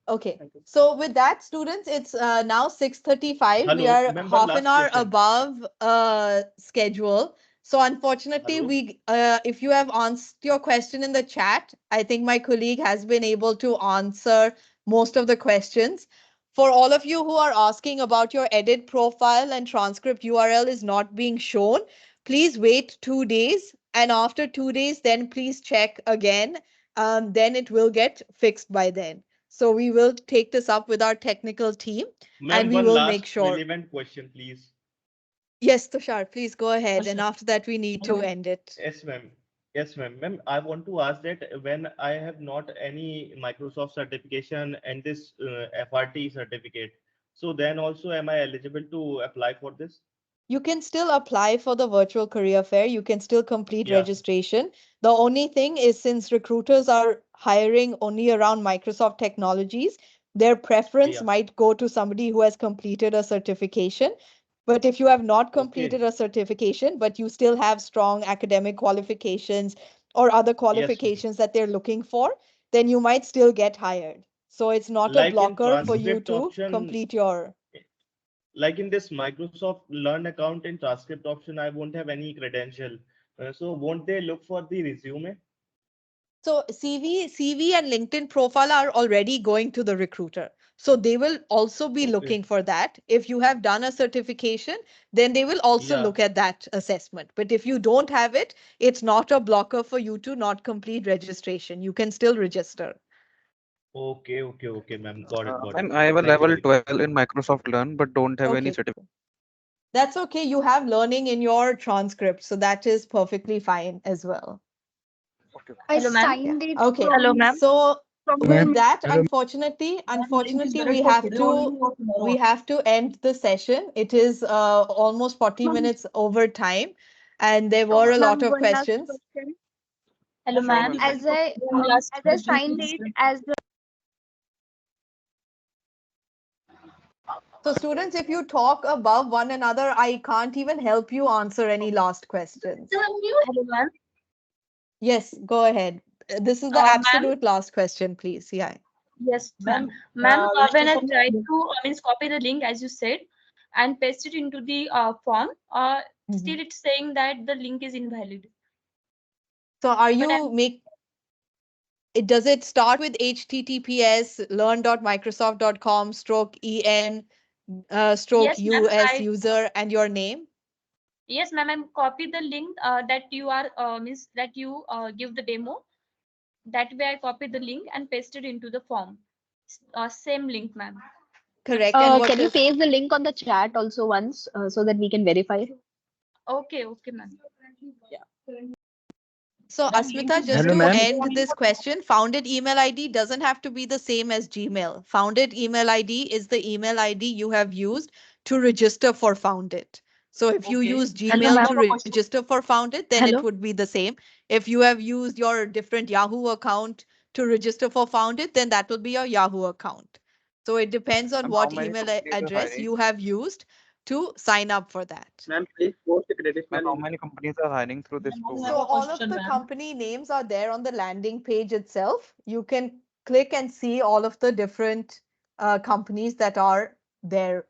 Okay. Okay. So with that, students, it's now 6:35. We Hello, are ma'am, one half an last hour question. above schedule. So unfortunately, Hello. if you have answered your question in the chat, I think my colleague has been able to answer most of the questions. For all of you who are asking about your edit profile and transcript URL is not being shown, please wait 2 days. And after 2 days, then please check again. Then it will get fixed by then. So we will take this up with our technical team and Ma'am, we one will make last sure. relevant question, please. Yes, Tushar, please go ahead. And after that, we need to end it. Yes, ma'am. Yes, ma'am. Ma'am, I want to ask that when I have not any Microsoft certification and this FRT certificate, so then also am I eligible to apply for this? You can still apply for the virtual career fair. You can still complete Yeah. registration. The only thing is, since recruiters are hiring only around Microsoft technologies, their preference Yeah. might go to somebody who has completed a certification. But if you have not completed Okay. a certification, but you still have strong academic qualifications or other Yes, ma'am. qualifications that they're looking for, then you might still get hired. So it's not a Like in blocker for you transcript to option, complete your. like in this Microsoft Learn account in transcript option, I won't have any credential. So won't they look for the resume? So CV and LinkedIn profile are already going to the recruiter. So they will also be Okay. looking for that. If you have done a certification, then they will also Yeah. look at that assessment. But if you don't have it, it's not a blocker for you to not complete registration. You can still register. Okay, ma'am. Got it, got it. Ma'am, I have a Thank you level very much. 12 in Microsoft Learn, but don't have any Okay. certificate. That's okay. You have learning in your transcript. So that is perfectly fine as well. I Hello, ma'am. signed it Okay. Hello, from ma'am. So from with the that, Hello. unfortunately, we have to end the session. It is almost 40 minutes over time, and there Sure, were a ma'am. lot ma'am. of One last questions. question. Hello, Sure, ma'am. ma'am. Thank As you. I One last as I question, signed please. it as the So students, if you talk above one another, I can't even help you answer any last questions. Hello, ma'am. Yes, go ahead. This is the Ma'am. absolute last question, please. Yeah. Yes, ma'am. Ma'am, when I tried to, means copy the link as you said, and paste it into the form, Mhm. still it's saying that the link is invalid. So are But you make it, does it start with https learn.microsoft.com stroke en stroke yes, ma'am. us user and your name? Yes, ma'am. I'm copy the link that you are means that you give the demo. That way, I copy the link and paste it into the form. Same link, ma'am. Correct. And what Can you is paste the link on the chat also once so that we can verify? Okay, ma'am. so Asmita, just Hello, to ma'am. end this question, founded email ID doesn't have to be the same as Gmail. Founded email ID is the email ID you have used to register for Founded. So if you use Hello, Gmail ma'am. to register for Founded, then it Hello. would be the same. If you have used your different Yahoo account to register for Founded, then that will be your Yahoo account. So it depends on Ma'am, how what many email companies are address hiring? you have used to sign up for that. Ma'am, please post the Ma'am, traditional how link. many companies are hiring through this So program? all of the company names are there on the landing page itself. You can click and see all of the different companies that are there.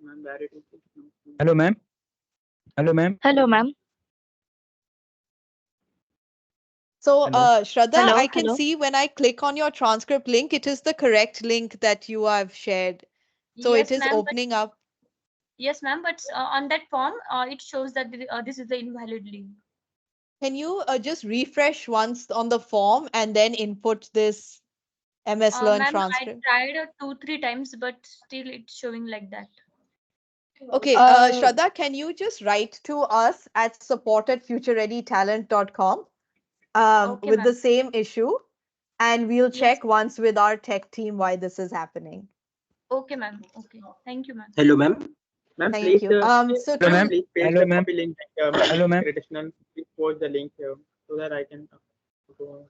Ma'am, where it is. Hello, ma'am. Hello, ma'am. Hello, ma'am. So Hello. Shraddha, Hello. I can Hello. see when I click on your transcript link, it is the correct link that you have shared. So it Yes, is ma'am. But opening up. yes, ma'am. But on that form, it shows that this is the invalid link. Can you just refresh once on the form and then input this MS Learn Ma'am, I transcript? tried 2-3 times, but still it's showing like that. Okay, Uh, Shraddha, can you just write to us at support@futurereadytalent.com Okay, with the ma'am. same issue, and we'll Yes. check once with our tech team why this is happening. Okay, ma'am. Okay. Thank you, ma'am. Hello, ma'am. Ma'am, Thank please, you. So Hello, to ma'am. please paste Hello, the ma'am. copy link. Ma'am, Hello, ma'am. additional, please post the link here so that I can go.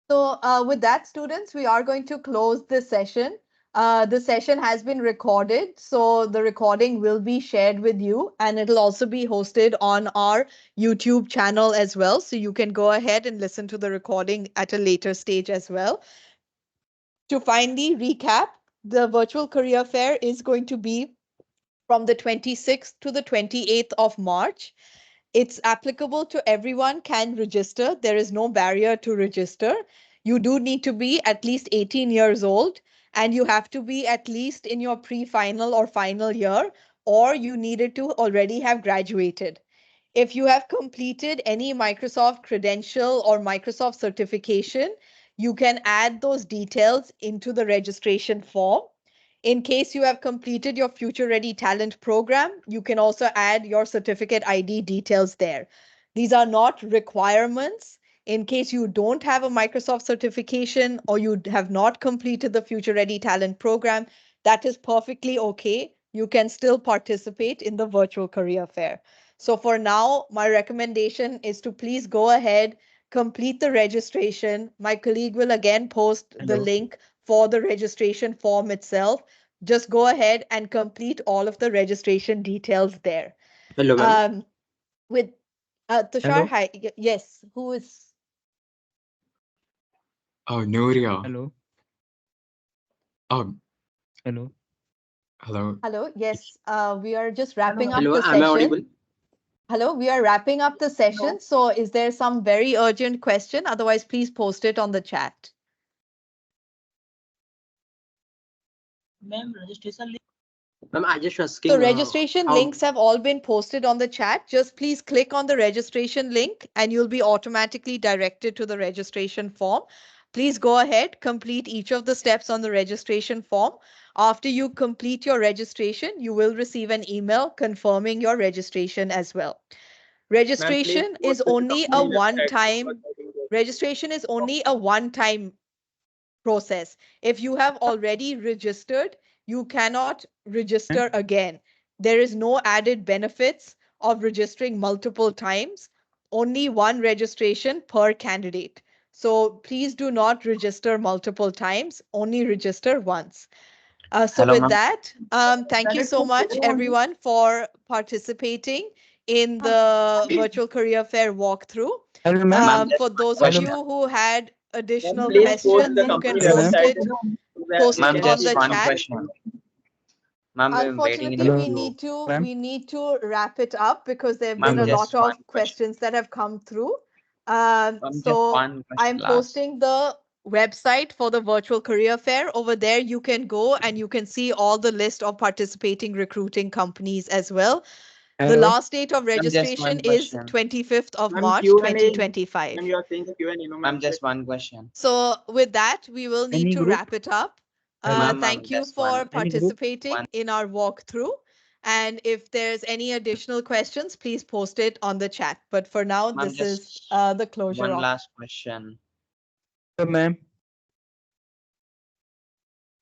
So, with that, students, we are going to close this session. The session has been recorded, so the recording will be shared with you, and it'll also be hosted on our YouTube channel as well. So you can go ahead and listen to the recording at a later stage as well. To finally recap, the virtual career fair is going to be from the 26th to the 28th of March. It's applicable to everyone can register. There is no barrier to register. You do need to be at least 18 years old, and you have to be at least in your pre-final or final year, or you needed to already have graduated. If you have completed any Microsoft credential or Microsoft certification, you can add those details into the registration form. In case you have completed your Future Ready Talent program, you can also add your certificate ID details there. These are not requirements. In case you don't have a Microsoft certification or you have not completed the Future Ready Talent program, that is perfectly okay. You can still participate in the virtual career fair. So for now, my recommendation is to please go ahead, complete the registration. My colleague will again post the Hello. link for the registration form itself. Just go ahead and complete all of the registration details there. Hello, ma'am. With Tushar, Hello. hi. Yes, who is? Oh, Nuria. Hello. Oh, Hello. hello. Hello. Yes, we are just wrapping up Hello, the am I session. audible? Hello, we are wrapping up the session. So is there some very urgent question? Otherwise, please post it on the chat. Ma'am, registration link. Ma'am, I just asking. So registration How? links have all been posted on the chat. Just please click on the registration link and you'll be automatically directed to the registration form. Please go ahead, complete each of the steps on the registration form. After you complete your registration, you will receive an email confirming your registration as well. Registration is only a one-time process. If you have already registered, you cannot register again. There is no added benefits of registering multiple times, only one registration per candidate. So please do not register multiple times, only register once. So Hello, with ma'am. that, thank you so much, everyone, for participating in the virtual career fair walkthrough. Hello, ma'am. Ma'am, For just one those of Hello. you question. who had Ma'am, additional please post questions, the you can company Hello, ma'am. website so that post we it Ma'am, can on see just the the one chat. question. Ma'am, we're waiting in Unfortunately, the Hello, queue. ma'am. we need to wrap it up because there have been Ma'am, a just lot one of question. questions that have come through. Ma'am, just So one question I'm last. posting the website for the virtual career fair. Over there, you can go and you can see all the list of participating recruiting companies as well. The Hello. last date of Ma'am, just registration one is question. 25th of ma'am March, Q&A. 2025. Ma'am, you are saying Q&A, no, Ma'am, ma'am. just one question. So with that, we will need Any to group? wrap it up. Hello. Thank you Just for one. Any group? participating One. in our walkthrough. And if there's any additional questions, please post it on the chat. But for now, Ma'am, this is just the closure one of. last question. Hello, ma'am.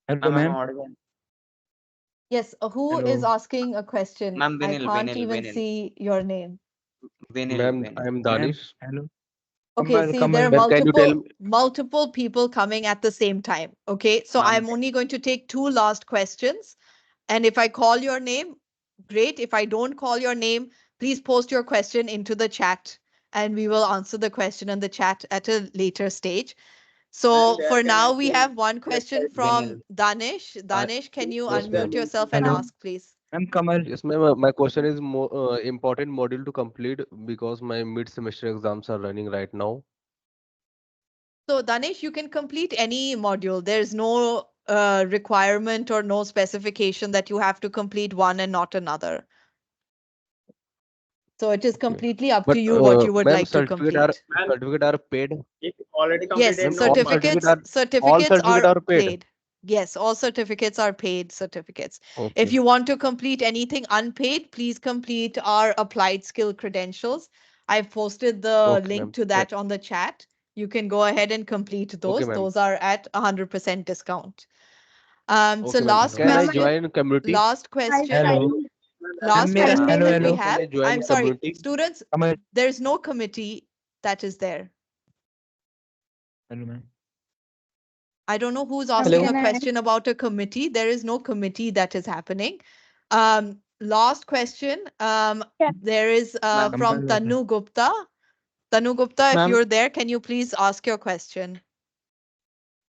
Hello, Ma'am, I'm ma'am. audible. Yes, who is Hello. asking a question? Ma'am, I Vinil, can't Vinil, even Vinil. see your name. Vinil, Ma'am, Vinil. I'm Ma'am. Danish. Hello. Okay, Kamal. see, there are Kamal. Ma'am, can you tell me? multiple people coming at the same time. Okay, so Ma'am, I'm only going to take two last questions. And if I call your name, great. If I don't call your name, please post your question into the chat and we will answer the question in the chat at a later stage. Ma'am, So there for can I now, we see have one question website? from Vinil. Danish. I, Danish, can Please you post yes, the unmute ma'am. link yourself in and the Hello. ask, please? I'm Kamal. Yes, ma'am. My question is more important module to complete because my mid-semester exams are running right now. So Danish, you can complete any module. There's no requirement or no specification that you have to complete one and not another. So it is completely up But to you what you would ma'am, like to complete. certificate are paid. If already Yes, completed, no All problem. certificates certificate are are paid. paid. Yes, all certificates are paid certificates. If Okay. you want to complete anything unpaid, please complete our applied skill credentials. I've posted the Okay, link ma'am. to that on the chat. You can go ahead and complete Okay, those. ma'am. Those are at 100% discount. So Okay, ma'am. Can I join community? last question, Hello. last Hello, question that we hello. have. Can I join I'm sorry, community? students, Hello, there's no committee that is there. ma'am. I don't know who's Ma'am, asking can a I? question about a committee. There is no committee that is happening. Last question. There is Ma'am, from Tanu Gupta. Tanu Gupta, if Ma'am, you're there, can you please ask your question?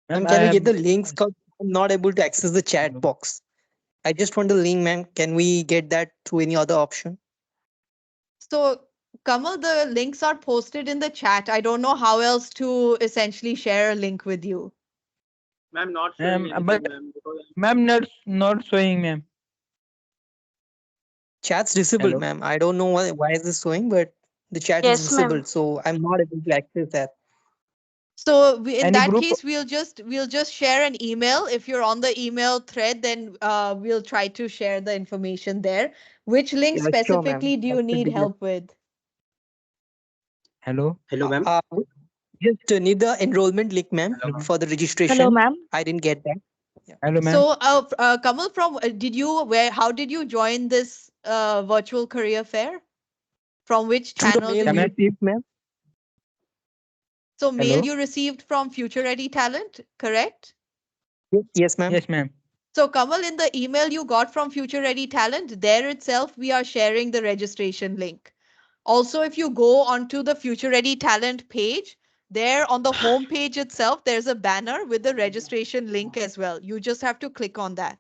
ma'am, I can we have get the links? Cause I'm not able to access the chat box. I just want the link, ma'am. Can we get that through any other option? So, Kamal, the links are posted in the chat. I don't know how else to essentially share a link with you. Ma'am, not showing anything, But ma'am. ma'am, not showing, ma'am. Chat's disabled, Hello. ma'am. I don't know why is this showing, but the chat is Yes, ma'am. disabled, so I'm not able to access that. So in Any that group? case, we'll just share an email. If you're on the email thread, then we'll try to share the information there. Which link Yeah, sure, ma'am. specifically do That you should need be good. help with? Hello. Hello, ma'am. Just need the enrollment link, ma'am, for the registration. Hello, ma'am. I didn't get that. Hello, ma'am. So, Kamal, from how did you join this virtual career fair? From which Through the channel mail did we you? received, ma'am. So mail Hello. you received from Future Ready Talent, correct? Yes, ma'am. Yes, ma'am. So Kamal, in the email you got from Future Ready Talent, there itself we are sharing the registration link. Also, if you go onto the Future Ready Talent page, there on the home page itself, there's a banner with the registration link as well. You just have to click on that.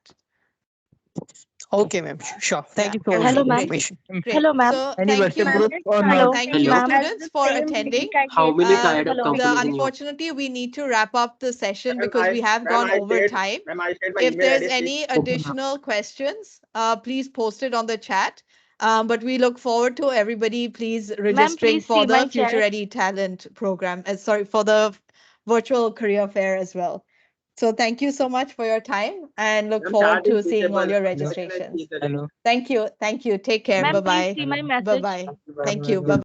Okay, ma'am. Sure. Thank you so much for Hello, the ma'am. information. Great. Hello, ma'am. So Any thank WhatsApp you. group or Hello. not? Thank you, Ma'am, students, for same attending. link I How gave many you. kind of Hello. companies in you? Unfortunately, we need to wrap up the session Ma'am, because we have gone over time. Ma'am, I shared my If email there's address. any Okay, ma'am. additional questions, please post it on the chat. But we look forward to everybody please Ma'am, registering please for see my the Future chat. Ready Talent program. Sorry, for the virtual career fair as well. So thank you so much for your time and look Ma'am, forward chat is to seeing all disabled. your How can I see registrations. the link? Hello. Thank you. Thank you. Take care. Ma'am, please Bye-bye. see my message. Bye-bye. Thank you. Bye-bye.